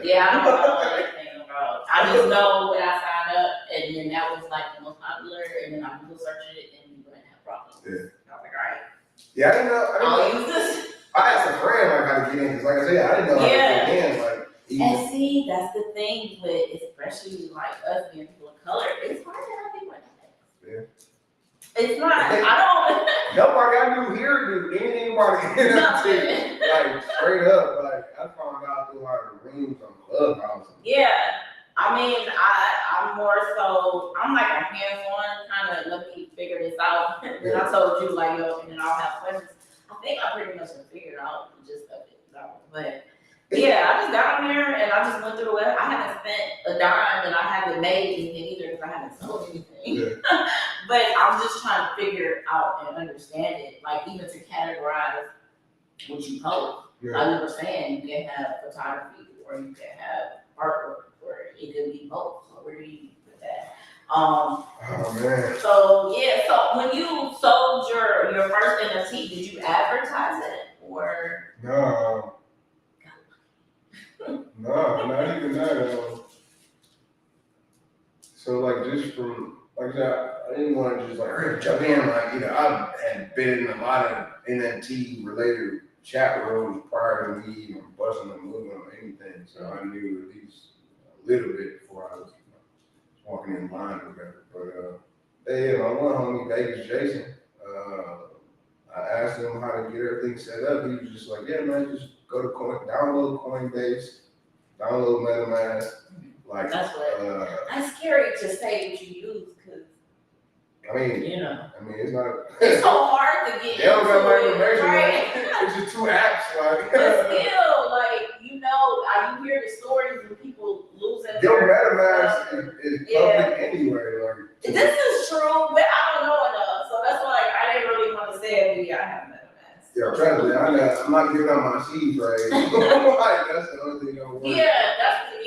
Yeah, I don't know anything about. I just know when I signed up, and then that was like the most popular, and then I Google searched it, and we wouldn't have problems. Yeah. I was like, all right, Yeah, I didn't know. I'll use this. I asked a friend like how to get in because, like I said, I didn't know how to get in. Like, And see, that's the thing with, especially like us being people of color, it's hard to have people in that. Yeah. It's not. I nobody I knew here do anything about it. Nothing. Like straight up, like I found out through our rooms on Clubhouse. Yeah, I mean, I'm more so, I'm like a hands-on kind of, let me figure this out. And I told you like, yo, and then I'll have questions. I think I pretty much figured out the gist of it, but yeah, I just got on there and I just went through the web. I haven't spent a dime and I haven't made anything either because I haven't sold anything. Yeah. But I'm just trying to figure out and understand it, like even to categorize what you post. Yeah. Like we were saying, you can have photography or you can have artwork or it could be both. So where do you put that? Oh man. So yeah, so when you sold your first NFT, did you advertise it or? No. No, not even that. So like just from like that, I didn't want to just like jump in like I had been in a lot of NFT related chat rooms prior to me even busting a move or anything, so I knew at least a little bit before I was walking in line or whatever. But yeah, my one homie Vegas Jason, I asked him how to get everything set up. He was just like, yeah man, just go to download Coinbase, download MetaMask. Like that's what. That's scary to say what you use because. I mean, it's not. It's so hard to get. They don't got my information. Right? It's just 2 apps, like. But still, like you hear the stories of people losing. Your MetaMask is public anyway, like. This is true, but I don't know enough, so that's why I didn't really want to say it. But I have MetaMask. Yeah, trust me, I'm not giving out my seed phrase. Like that's the only thing I'm worried.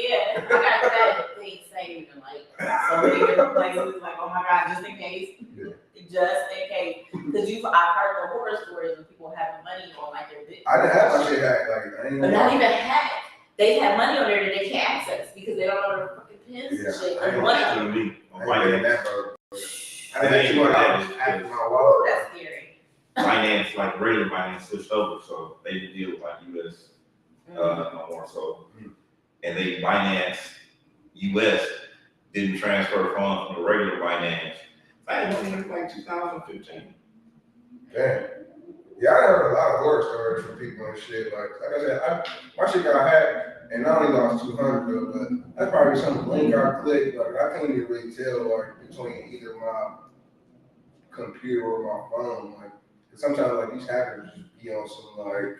I got that thing saved in like so many different places. Like, oh my God, just in case. Yeah. Just in case. Because I've heard the horror stories of people having money on like their Bitcoin. I didn't have my shit hacked, like I ain't. But not even hacked. They have money on there that they can't access because they don't know their fucking pins and shit. I And ain't one That's of them. to me. On I ain't that, finance, bro. I had $200 hacked in my wallet. That's scary. finance, like regular finance switched over, so they deal with like US no more. So and they Binance US didn't transfer funds from the regular Binance. I was in like 2015. Damn. Yeah, I heard a lot of horror stories from people and shit. Like I said, my shit got hacked, and I only lost 200 though, but that's probably some link I clicked. Like I couldn't even really tell like between either my computer or my phone. Like 'cause sometimes like these hackers just be on some like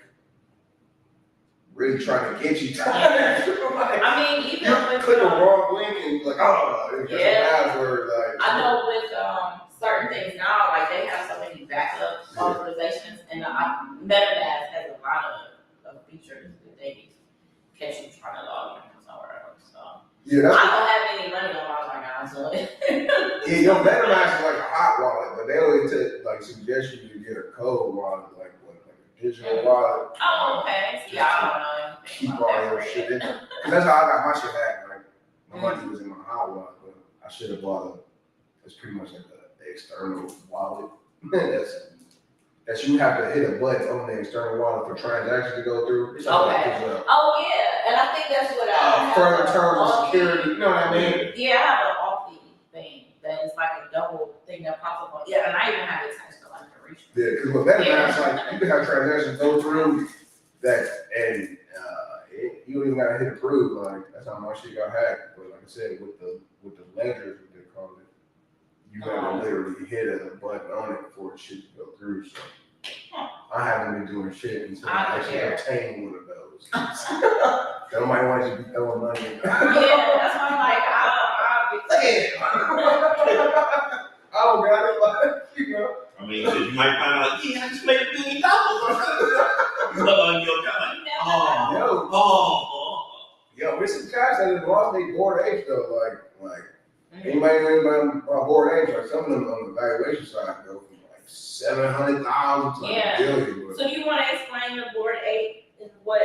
really trying to get you. Like, I mean, even you with click the wrong link and you're like, oh, it's just Yeah. a password. Like I know with certain things now, like they have so many backup authorizations, and MetaMask has a lot of features that they catch you trying to log in from somewhere else. So yeah, that's I don't have any money on mine right now, so yeah, your MetaMask is like a hot wallet, but they always suggest you to get a code wallet, like a digital wallet. oh, okay. See, I don't know anything Keep about all that your for shit you. in there. 'Cause that's how I got my shit hacked. Like my money was in my hot wallet, but I should have bought it's pretty much like an external wallet. That's you have to hit a button on the external wallet for transactions to go through. It's like Okay. Oh yeah, and I think that's what I have. further terms of Authy. security. You know what I mean? Yeah, I have an Authy thing that is like a double thing that pops up on. Yeah, and I even have it attached to like a reach. Yeah, because with MetaMask, like you can have transactions go through that, and you don't even gotta hit approve. Like that's how my shit got hacked. But like I said, with the ledgers, what they call it, you gotta literally hit a button on it for the shit to go through. So I haven't been doing shit until I actually obtained one of those. Nobody wants to be throwing money. Yeah, that's why I'm like, I'll I don't got it, like, you know. I mean, you might find out, I just made $1 million. You look on your account, Yo, there's some guys that have lost their board age though. Like anybody know about board age? Like some of them on the valuation side go from like 700,000 to like $1 billion. So you want to explain the Board 8 and what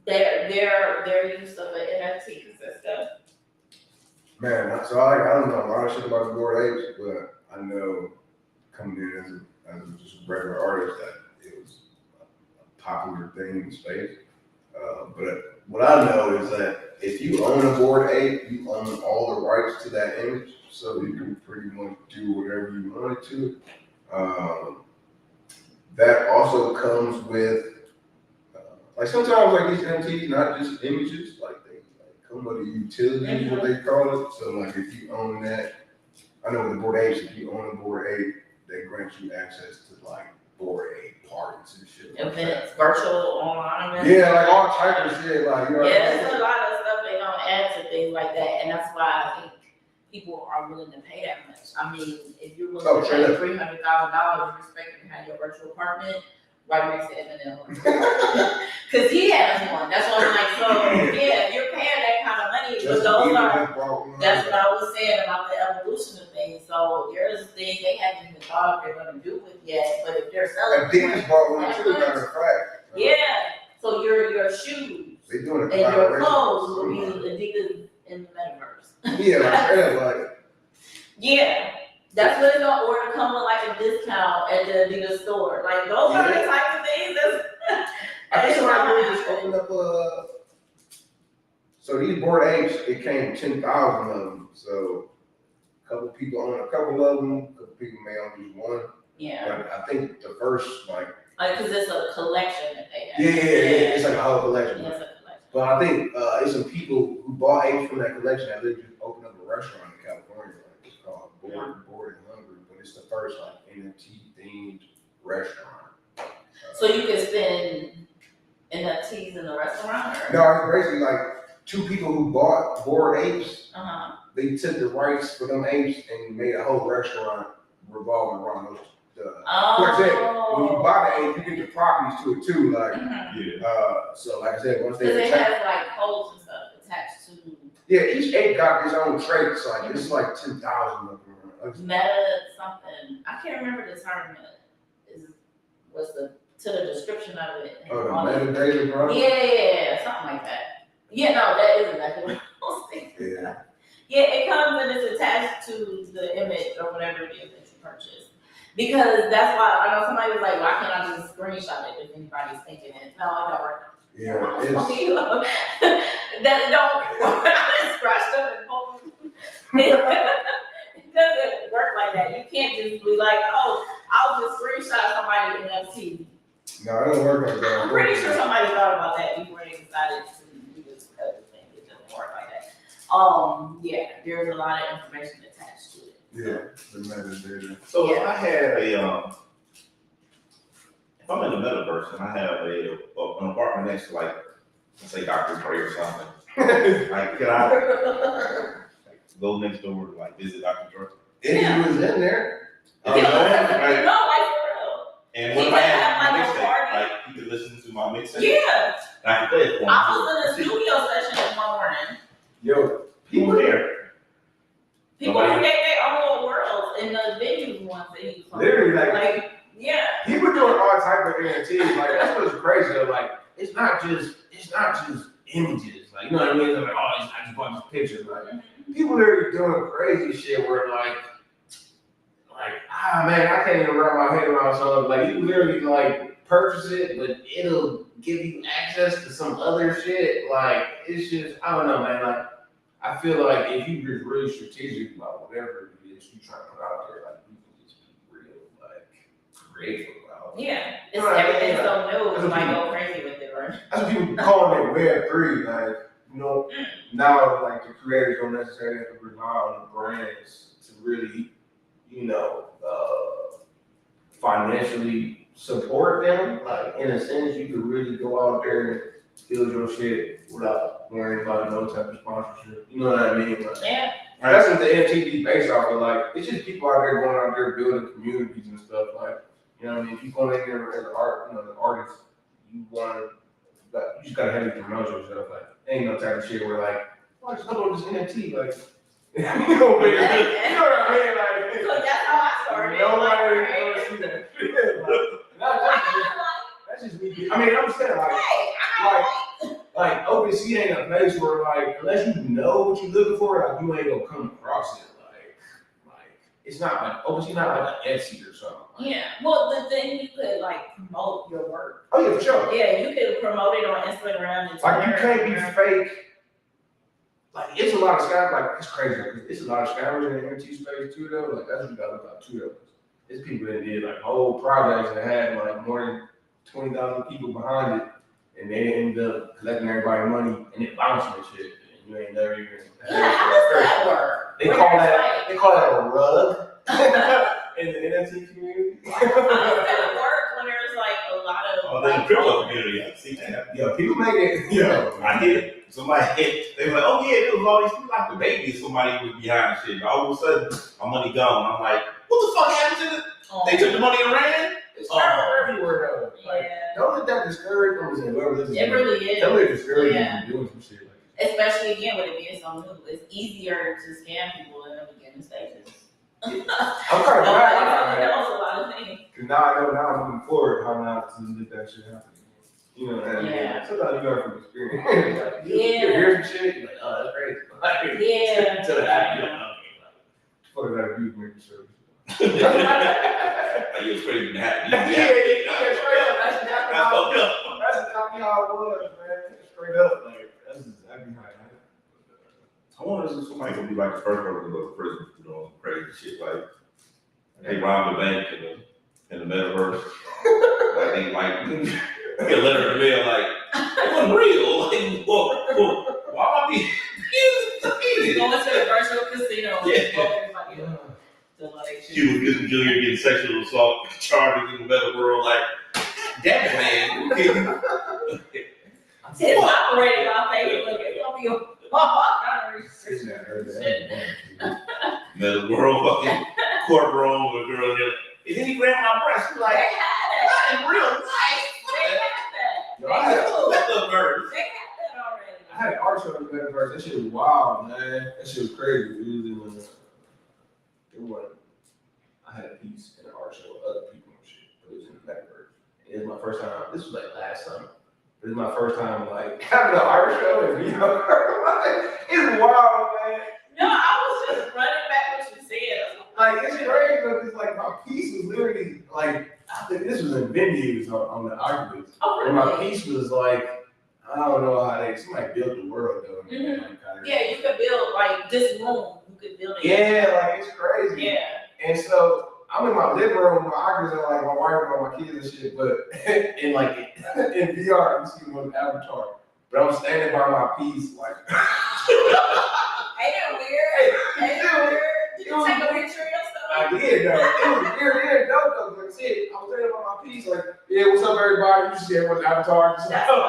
their use of an NFT consists of? Man, so I don't know a lot of shit about the board apes, but I know coming in as just a regular artist that it was a popular thing in space. But what I know is that if you own a board ape, you own all the rights to that image, so you can pretty much do whatever you want to. That also comes with like sometimes like these NFTs, not just images, like they come with a utility is what they call it. So like if you own that, I know with the board apes, if you own a board ape, they grant you access to like board ape parties and shit. Like Events, virtual, online events. yeah, like all type of shit. Like you know. Yeah, there's a lot of stuff they don't add to things like that, and that's why I think people are willing to pay that much. I mean, if you're willing to pay $300,000, you're expecting to have your virtual apartment right next to Eminem. Because he has one. That's what I'm like, so yeah, you're paying that kind of money. But that's what I was saying about the evolution of things. So there's things they haven't even thought they're going to do with yet. But if they're selling Adidas bought one too, matter of fact. Yeah. So your shoes they doing and your clothes will be Adidas in the metaverse. Yeah, like yeah. That's what it's gonna order come with like a discount at the Adidas store. Like those are the type of things that's I think somebody really just opened up so these board apes, it came 10,000 of them. So a couple people own a couple of them, a couple people may own just one. Yeah. But I think the first like because it's a collection that they have. Yeah, it's like a whole collection. Yeah, it's a collection. But I think it's some people who bought apes from that collection that literally just opened up a restaurant in California. Like it's called Board and Hungry, but it's the first like NFT themed restaurant. So you can spend NFTs in the restaurant? Or? No, it's basically like two people who bought board apes. They took the rights for them apes and made a whole restaurant revolving around those. Like I said, when you buy the ape, you get the properties to it too. Like, so like I said, once they because it has like codes and stuff attached to. Yeah, each ape got its own traits. Like it's like 10,000 of them. Meta something. I can't remember the term. Was to the description of it. Oh, the metadata, bro. Yeah, something like that. Yeah, no, that is exactly what I was thinking. Yeah. Yeah, it comes and it's attached to the image or whatever it is that you purchase. Because that's why I know somebody was like, why can't I just screenshot it if anybody's thinking it? No, it don't work. Yeah, it's, That don't scratched up and pulled. It doesn't work like that. You can't just be like, oh, I'll just screenshot somebody NFT. no, it don't work like that. I'm pretty sure somebody thought about that before they decided to do this other thing. It doesn't work like that. Yeah, there's a lot of information attached to it. Yeah, the metadata. So if I had if I'm in the metaverse and I have an apartment next to like, let's say Dr. Dre or something, like can I go next door to like visit Dr. Dre? If he was in there. No, Right. like for real. And what if I had my mixtape? Like you could listen to my mixtape. Yeah. And I could play it for him. I was in a studio session one morning. Yo, People there. People create their own little worlds in the venues ones that he was on. Literally, like yeah. people doing all type of NFTs. Like that's what's crazy though. Like it's not just images. Like you know what I mean? They're like, oh, I just bought this picture. Like people literally doing crazy shit where like man, I can't even wrap my head around something. Like you literally like purchase it, but it'll give you access to some other shit. Like it's just I don't know, man. Like I feel like if you just really strategic about whatever it is you trying to put out there, like you can just be real, like creative about it. Yeah. It's You know what I mean? everything's so new. That's You what might people- go crazy with it, right? That's what people calling it Web3. Like, you know, now like the creators don't necessarily have to rely on the brands to really, you know, financially support them. Like in a sense, you could really go out there and build your shit without worrying about no type of sponsorship. You know what I mean? Like, Yeah. that's what the NFT based off of. Like, it's just people out there going out there building communities and stuff. Like, you know what I mean? If you go in there as an art, you know, an artist, you want to, you just gotta heavily promote yourself. Like, ain't no type of shit where like, oh, just upload this NFT. Like, you know what I mean? Like, So that's how I started. nobody Like, ever see that. That's just me. I mean, I'm saying like OpenSea ain't a place where like unless you know what you're looking for, like you ain't gonna come across it. Like it's not like OpenSea not like an Etsy or something. Yeah. Well, the thing you could like promote your work. Oh yeah, for sure. Yeah, you could promote it on Instagram and Like you Twitter. can't be fake. Like it's a lot of scammers. Like it's crazy because it's a lot of scammers in the NFT space too, though. Like that's what you gotta look out too, though. There's people that did like whole projects that had like more than 20,000 people behind it, and they ended up collecting everybody's money and it bounced and shit. And you ain't never even. Yeah, how does that work? They call that a rug in the NFT community. How does that work when there's like a lot of Oh, in the crypto community, I see that. Yo, people make it. Yo, I did. Somebody hit. They were like, oh yeah, there was all these people like the baby. Somebody was behind shit. All of a sudden, my money gone. I'm like, what the fuck happened to it? They took the money and ran. it's everywhere though. Like, Yeah. don't let that discourage them. Whoever this is. It really is. Don't let it discourage Yeah. you from doing some shit like that. Especially again with it being so new, it's easier to scam people in the beginning stages. I'm kind of Nobody glad. knows a lot of things. Cause now I know now I'm moving forward how not to let that shit happen. You know what I mean? Yeah. Sometimes you learn from experience. Like, you hear some shit, you're like, oh, that's crazy. Like, Yeah. Until it happens, you're like, okay, like, fuck is that abuse making service? Like, it was crazy to happen. Yeah, straight up. That's exactly I how fucked up. that's exactly how it was, man. Straight up, like that's exactly how it happened. I wonder if somebody gonna be like the first person to go to prison for doing crazy shit like they robbed a bank in the metaverse. Like they get a letter in the mail like it wasn't real. Like why am I being Going to the virtual casino. Yeah. Like, Cuban Jr. getting sexual assault charges in the meta world? Like, damn it, man. it's operating my Facebook. It's gonna be all kind of Isn't restrictions. that Meta world, fucking courtroom with a girl there. And then he grabbed my breast. He's They like, had not in real life. that. Yo, I had- Let the birds. They had that already. I had an art show in the metaverse. That shit was wild, man. That shit was crazy. It was I had a piece in an art show with other people and shit, but it was in the metaverse. And it was my first time. This was like last summer. This is my first time like having an art show and it's wild, man. No, I was just running back what you said. Like it's crazy because like my piece was literally like I think this was in venues on the Oculus. Oh, And my really? piece was like I don't know how somebody built the world though. Mhm. Like, Yeah, you could build like this room. You could build it. Yeah, like it's crazy. Yeah. And so I'm in my living room, my Oculus, and like my wife and all my kids and shit, but in VR, you see one avatar. But I'm standing by my piece, like. Ain't that weird? Ain't that weird? Did you take a picture of yourself? I did though. It was weird, dope though. Like I said, I was standing by my piece, like, yeah, what's up, everybody? You see everyone's avatar. That's cool. Yeah.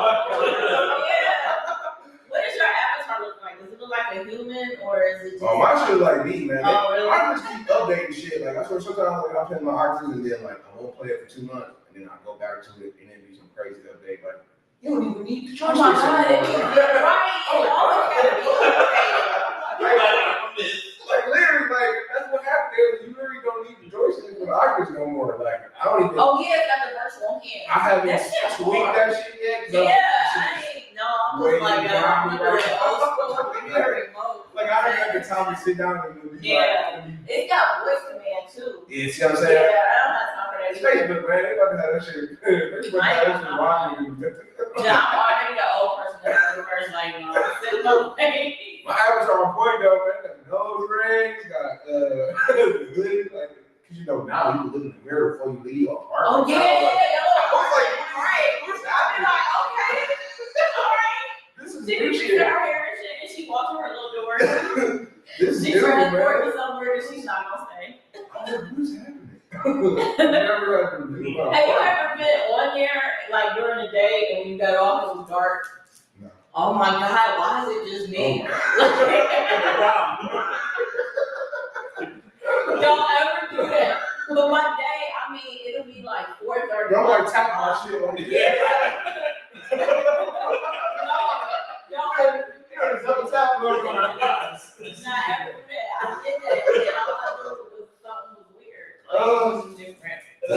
What does your avatar look like? Does it look like a human or is it just? Oh, my shit like me, man. Oh, really? I just keep updating shit. Like I swear, sometimes like I play my Oculus and then like I won't play it for 2 months and then I go back to it and then do some crazy update. Like you don't even need to Oh charge my this God. anymore. Right. It always gotta be Like literally, like that's what happened there. You literally don't need the joystick for the Oculus no more. Like I don't even. Oh yeah, it's got the virtual hand. I haven't That shit tweaked that shit yet. Yeah, I'm just like, very remote. Like I don't have the time to sit down and do Yeah, it's got voice command too. Yeah, see what I'm Yeah, saying? I don't have time for that. It's Facebook, man. They about to have that shit. They about to have that shit watching. Yeah, I'm already the old person that's the first, like, sitting on the page. My avatar on point though, man. Got nose rings, got hoodie, like, cause you know now you can look in the mirror before you leave or park. Oh yeah, I was like, right. what's I'll be happening? like, okay, all right. This is She new be shit. fixing her hair and shit, and she walks through her little door. This is She new, transported man. me somewhere that she's not gonna stay. What's happening? Never had to do about Have you ever been on there like during the day and when you got off it was dark? No. Oh my God, why is it just me? Don't ever do that. But one day, I mean, it'll be like 4:30. Don't like tap my shit on the double tap logo on my eyes. Not ever do that. I did that, and all I knew was something was weird. Like, it was different. I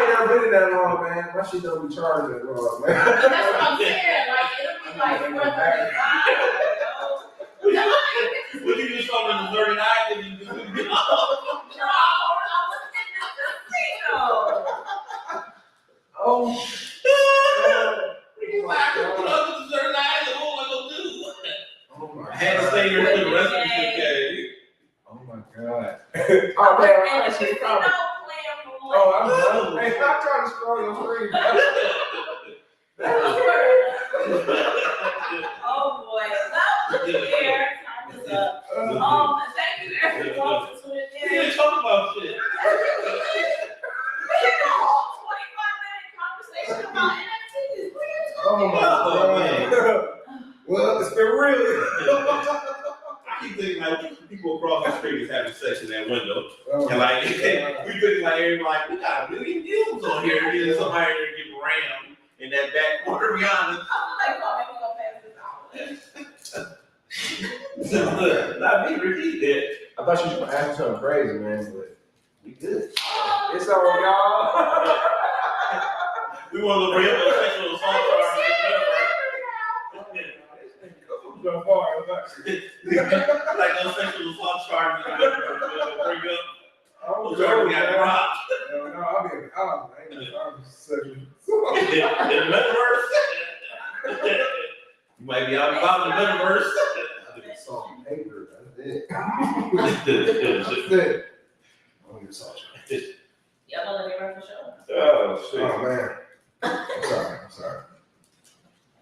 ain't never been in that long, man. My shit don't be charged that long, man. But that's what I'm saying. Like, it'll be like 4:35. Would you just come in the 39 and you do it? No, I was in the casino. Oh, You might have to put up with the 39 and what am I gonna do? oh my I had to stay here for the rest of the day. Oh my God. Oh man, And I the should casino probably. playing for Oh, I'm done. Hey, stop trying to scroll your screen. Oh boy. Well, look here. Time is up. Thank you everyone for tuning We in. didn't talk about shit. We had a whole 25-minute conversation about NFTs. Oh my God. Well, it's been real. I keep thinking like people across the street is having sex in that window. Oh, And like, God. we think like everybody, like, we got a million views on here. And then somebody there get rammed in that back corner behind us. I was like, oh, maybe we'll pass this out. Not me, repeat that. I thought you were going to ask me something crazy, man, but we good. It's on, y'all. We want to bring up a sexual assault charge. So far, Like no sexual assault charge. Bring up. I'm We got robbed. No, I'll be I ain't I'm sexual. In the metaverse. You might be out about the metaverse. I did salt and paper. That's it. That's That's it. I don't get salt. Y'all want to get back to the show? Oh, shit. Oh man. I'm sorry.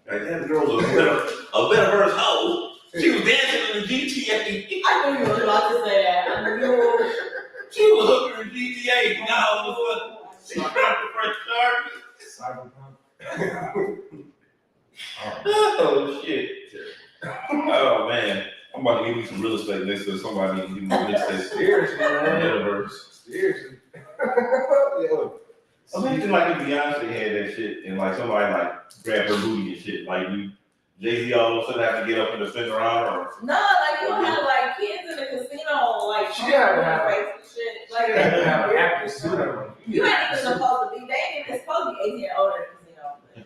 Like, that girl's a metaverse hoe. She was dancing in the GTA. I knew you were about to say that. I knew. She was hooking in GTA. Now all of a sudden, she got the first charge. Cyberpunk. Oh, shit. Oh, man. I'm about to give you some real estate next to somebody and give me real estate. Seriously, man. Metaverse. Seriously. Yo. Imagine like if Beyonce had that shit and like somebody like grabbed her booty and shit. Like you, Jay-Z all of a sudden have to get up and defend her out or. No, like you don't have like kids in the casino, like She had to have- face and shit. Like You have to have an active suit on. you ain't even supposed to be. They ain't even supposed to be 18 and older in the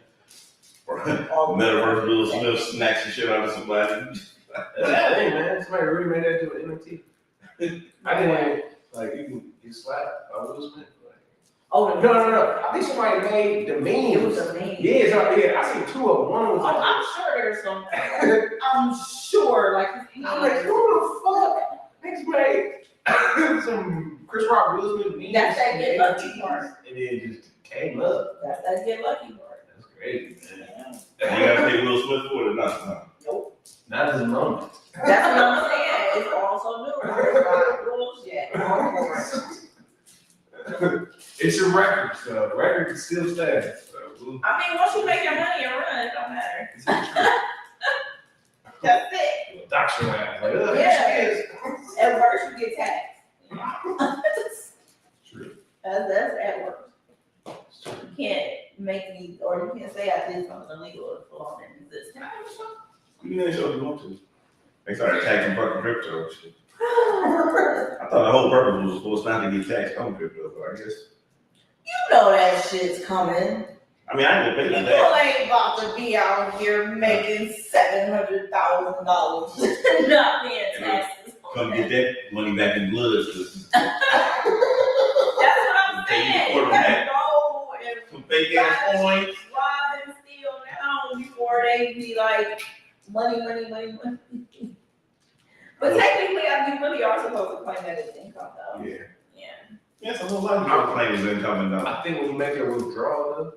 casino. Metaverse Will Smith snacks and shit out of somebody. Hey man, somebody really made that to an NFT. I didn't like you can get slapped by Will Smith. Like, Oh, No. I think somebody made the memes. It was a meme. Yeah, I seen two of them. One was like, I'm sure there's some. I'm sure, like, I'm like, who the fuck next made some Chris Rock Will Smith memes? That's that get lucky NFTs, part. and it just came up. That's that get lucky part. That's crazy, man. You gotta pay Will Smith for it or not? Nope. Not at the moment. That's what I'm saying. It's also new. There's not rules yet. It's a record, so the record can still stand. So I mean, once you make your money and run, it don't matter. it's true. That's it. Doctor ass. Like, oh, Yeah. here At worst, you get taxed. True. That's at worst. You can't make me, or you can't say I did something illegal or full on in this. Can I have a show? You can show if you want to. They started taxing fucking crypto and shit. I thought the whole purpose was supposed not to get taxed on crypto, but I guess. You know that shit's coming. I mean, I ain't gonna pay People the tax. ain't about to be out here making $700,000 not paying taxes. Come get that money back in blood. Cause That's what I'm saying. You gotta go and some fake ass coins. rob and steal now before they be like money. But technically, I do really are supposed to claim that as income though. Yeah. Yeah, so a lot of people claim it's income and I think when you make your withdrawal,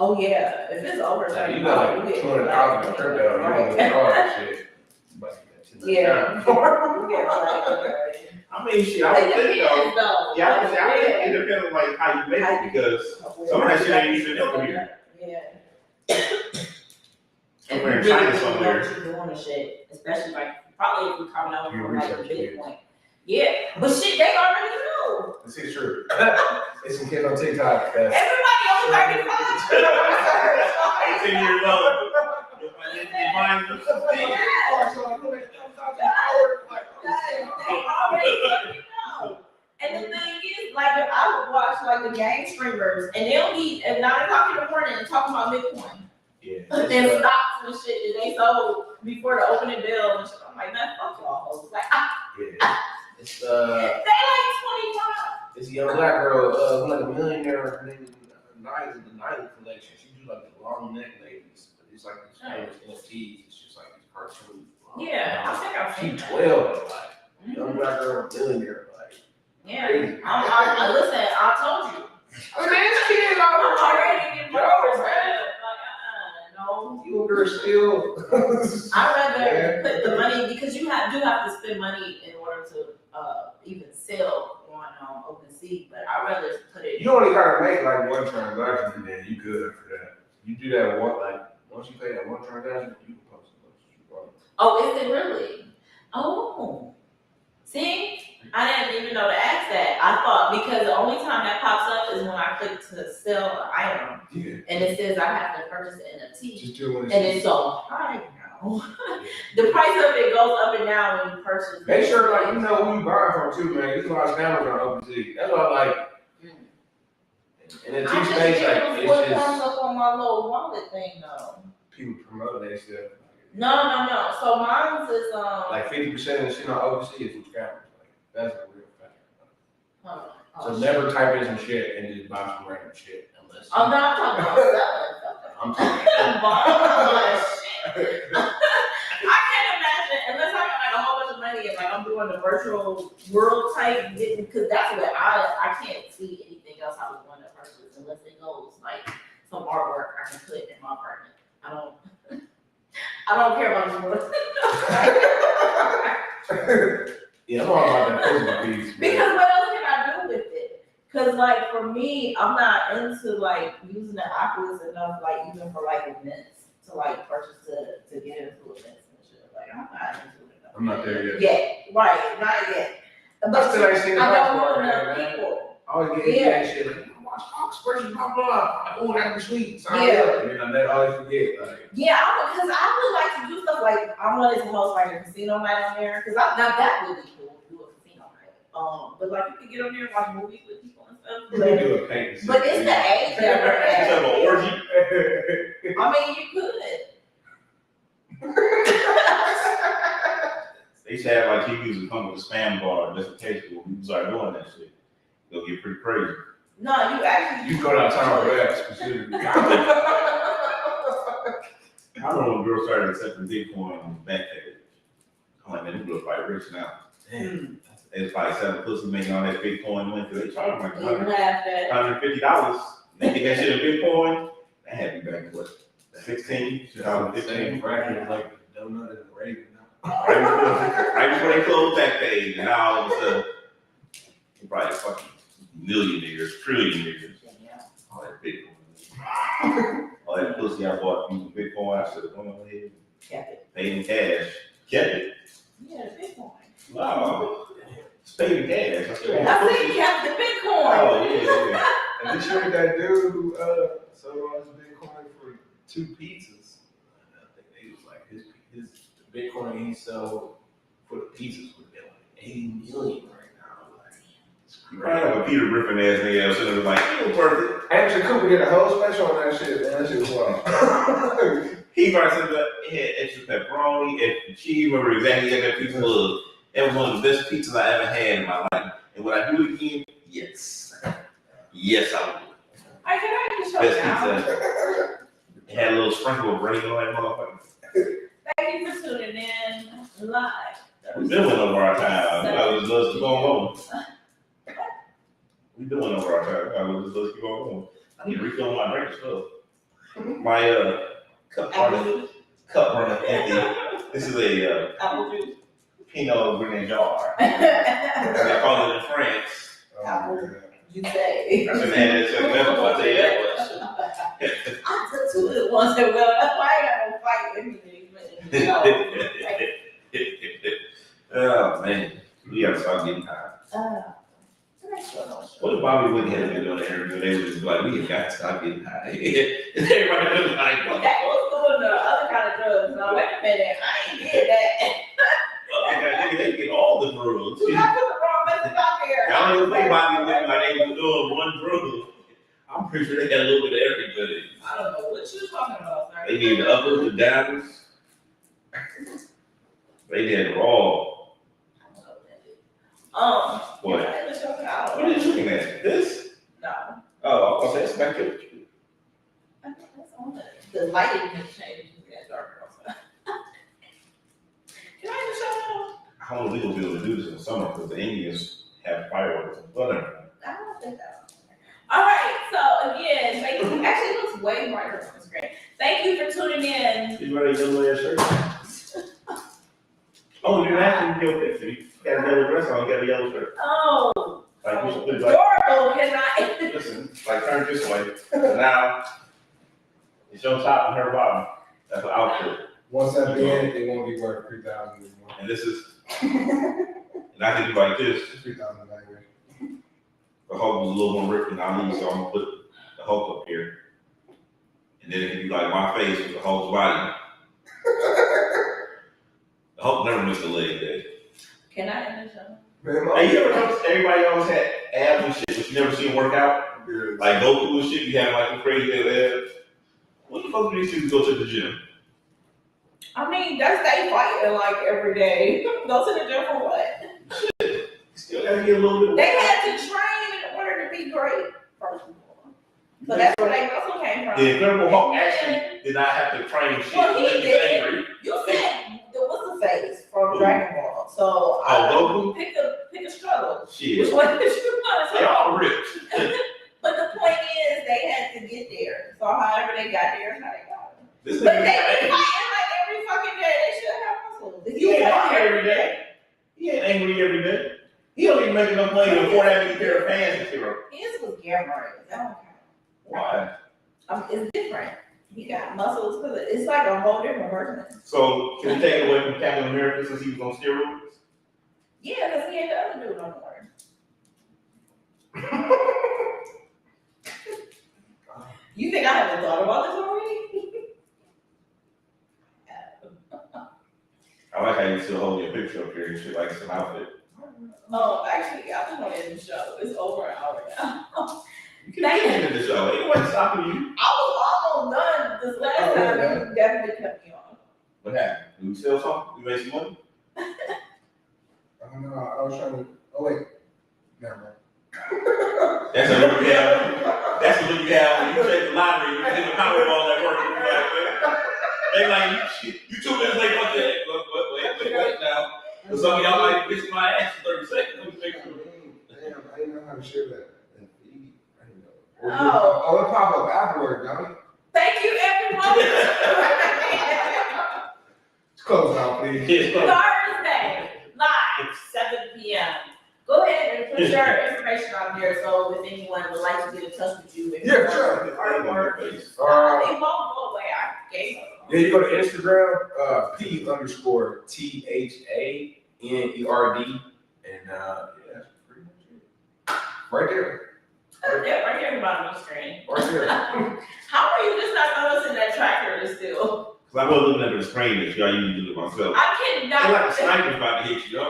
Oh yeah, if it's over, like, you got like 200,000 in crypto, you don't withdraw that shit. But Yeah. I mean, shit, I would think though. though. Yeah, I would say, I think it depends on like how you make it because some of that shit ain't even over here. Yeah. Somewhere in China somewhere. Doing the shit, especially like probably if we're coming out You from like a research big it. point. Yeah, but shit, they already know. this is true. It's some kid on TikTok. Everybody over 35. 18 years old. Your financial mind is They already fucking know. And the thing is, like, I would watch like the game streamers, and they'll be at 9 o'clock in the morning and talking about Bitcoin Yeah. and stocks and shit that they sold before the opening bell and shit. I'm like, man, fuck y'all hoes. Like, Yeah. It's they like 25. It's a young black girl, who's like a millionaire. Her name is Night of the Night collection. She do like the long neck ladies. But it's like these famous NFTs. It's just like these cartoons. Yeah, I think I've seen She that. 12, like young black girl, millionaire, like. Yeah. Crazy. I listen, I told you. I mean, this kid I'm out already getting Yo, bored, man. no. You over there still? I'd rather put the money because you do have to spend money in order to even sell on OpenSea, but I'd rather put it. You only gotta make like one transaction and then you good for that. You do that one, like once you pay that one transaction, you can post it. Oh, is it really? Oh, see, I didn't even know to ask that. I thought because the only time that pops up is when I click to sell an item, Yeah. and it says I have to purchase an NFT, Just do it. and it's so high now. The price of it goes up and down when you purchase. Make sure like you know who you buying from too, man. There's a lot of scammers on OpenSea. That's what I like. And the I T just space, like did what it's comes just up on my little wallet thing though. people promoting that stuff. No. So mine's is Like 50% of the shit on OpenSea is from scammers. Like that's a real fact. So never type in some shit and just buy some random shit unless. I'm not talking about selling. I'm talking. Buying shit. I can't imagine unless I got like a whole bunch of money and like I'm doing the virtual world type because that's what I can't see anything else I would want to purchase unless it goes like some artwork I can put in my apartment. I don't care about this world. Yeah, I'm all about that physical piece. Because what else can I do with it? Cause like for me, I'm not into like using the Oculus enough, like even for like events to like purchase to get into events and shit. Like I'm not into it enough. I'm not there yet. Yet, right? Not yet. I But still ain't seen the I last don't part, know enough man. people. I always get Yeah. that shit like, you watch Fox versus blah blah. Like, oh, that'd be sweet. Sign Yeah. up. And then I always forget. Like, Yeah, because I would like to do stuff like I wanted to host like a casino night on there because now that would be cool to do a casino night. But like you could get on there and watch movies with people and stuff. we can do a paint. But it's the age that we're It's at. an orgy. I mean, you could. They used to have like TVs would come with a spam bar just in case when people start doing that shit. It'll get pretty crazy. No, you actually. You go downtown for that specifically. I remember when girls started accepting Bitcoin on the back page. I'm like, man, these girls probably rich now. Damn. It's probably selling pussy making all that Bitcoin money because they charge like You laughed at. $150. They get that shit in Bitcoin. That had me back in what, 16, Same 2015. bracket like the donut and the raven now. Right before they closed that page, and now all of a sudden, you're probably fucking millionaires, trillionaires. All that Bitcoin. All that pussy I bought using Bitcoin, I should have gone ahead Kept and paid in cash. Kept it. Yeah, Bitcoin. Wow. It's paid in cash. I still want I pussy. said kept the Bitcoin. Oh, yeah. And this year that dude who sold all his Bitcoin for 2 pizzas. I think they was like his Bitcoin he sold for the pizzas would be like 80 million right now. Like it's You probably have a Peter Griffin ass nigga else and it was like, it was worth it. Anderson Cooper did a whole special on that shit, man. That shit was wild. He probably said that it had extra pepperoni, extra cheese, remember exactly what that pizza was. That was one of the best pizzas I ever had in my life. And would I do it again? Yes. Yes, I would. Alright, can I just show Best you now? pizza. It had a little sprinkle of bread on that motherfucker. Thank you for tuning in live. We've been went over our time. Let's keep on going. We've been went over our time. Let's keep on going. I need to refill my drink stuff. My cup runner empty. This is a Apple juice. Pinot Grignon. They call it in France. Apple you say. I should have had that shit available. I'll tell you that much. I took 2 at once and well, that's why I got no fight anything. Oh man, we gotta start getting high. What if Bobby Woody had been doing the interview? They would just be like, we have got to stop getting high. And everybody was like, what? That was doing the other kind of drugs. Now wait a minute, I ain't did that. Okay, they get all the drugs. You got to put the wrong message out there. I don't even think Bobby Woody like they were doing one drug. I'm pretty sure they had a little bit of everything. I don't know what you're talking about, sir. They need the uppers, the downers. They did it all. What? What are you looking at? This? No. Oh, okay, it's back here. I think that's on the lighting has changed. It's getting darker outside. Can I just show them? I don't know if we're gonna be able to do this in the summer because the Indians have fireworks. Whatever. I don't think that. All right. So again, thank you. Actually, it looks way brighter on the screen. Thank you for tuning in. You wear a yellow ass shirt? Oh, you're actually in your picture. You got a yellow dress on, you got a yellow shirt. Oh. Like you should look like, Adorable, can I? listen, like turn this way. Now, it's your top and her bottom. That's an outfit. Once that bid, it won't be worth 3,000 anymore. And this is, and I can do like this. 3,000 anyway. The Hulk was a little more ripped than I need, so I'm gonna put the Hulk up here. And then it can be like my face with the Hulk's body. The Hulk never missed a leg day. Can I end the show? Man, Hey, you ever notice everybody always had abs and shit, but you never see them work out? Like Goku and shit, you have like the crazy abs. What the fuck do these people go to the gym? I mean, that's they fighting like every day. Go to the gym for what? You still gotta get a little bit. They had to train in order to be great, first of all. So that's where they muscle came from. The Incredible Hulk actually did not have to train shit. Well, he to make you did. angry. You said what's the face from Dragon Ball? So Oh, pick a struggle. Which Shit. one did you want? They all ripped. But the point is, they had to get there. So however they got there is how they got there. This But nigga they got be angry. fighting like every fucking day. They should have muscles. If He you ain't walk angry every day. He ain't angry every day. He don't even make enough money to afford that many pair of pants and shit. his was gamma. That don't count. Why? It's different. He got muscles because it's like a whole different person. So can we take it away from Captain America since he was on steroids? Yeah, because he ain't the other dude no more. You think I haven't thought about this already? I like how you still hold your picture up here and shit like it's an outfit. Oh, actually, I just want to end the show. It's over an hour now. You can end the show. Ain't nobody stopping you. I was almost done this last time, and you definitely cut me off. What happened? Did we sell something? We made some money? I don't know. I was trying to. Oh, wait. Never mind. That's a look you have. That's a look you have when you take the lottery. You take the Powerball at work. They like you 2 minutes late. Wait now. Cause some of y'all like miss my ass for 30 seconds. Let me make sure. Damn, I didn't know how to share that. I didn't know. Oh. Oh, it pop up afterward, Johnny. Thank you, everyone. Close out, please. Thursday, live, 7 p.m. Go ahead and put your information out there so if anyone would like to get in touch with you. If Yeah, sure. Artwork. It won't go away. I gave them. Yeah, you go to Instagram, P_THANERD, and yeah, that's pretty much it. Right there. Yeah, right here bottom of the screen. Right there. How are you just not noticing that tracker is still? Cause I was looking at the screen and y'all you do it myself. I It's cannot. like a sniper's about to hit you, yo.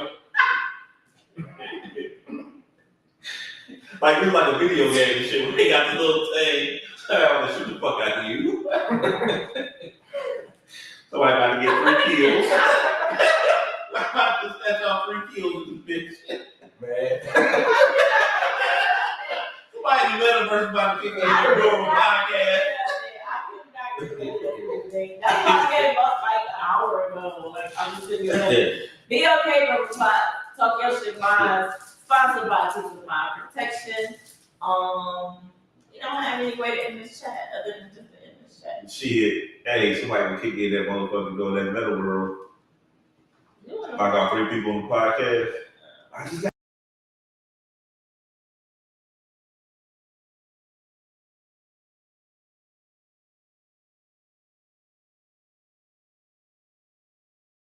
Like it's like a video game and shit. When they got the little thing, I'm gonna shoot the fuck out of you. Somebody about to get 3 kills. I'm about to snatch off 3 kills with this bitch. Man. Somebody in the metaverse about to kick in your door with a podcast. I could not get everything. That's why I gave up like an hour ago. Like I'm just sitting there. Be okay, but talk your shit minds. Sponsored by Teachers Mind Protection. You don't have any way to end this chat other than just to end this chat. Shit. Hey, somebody can kick in that motherfucker and go in that metal world. I got 3 people on the podcast. I just got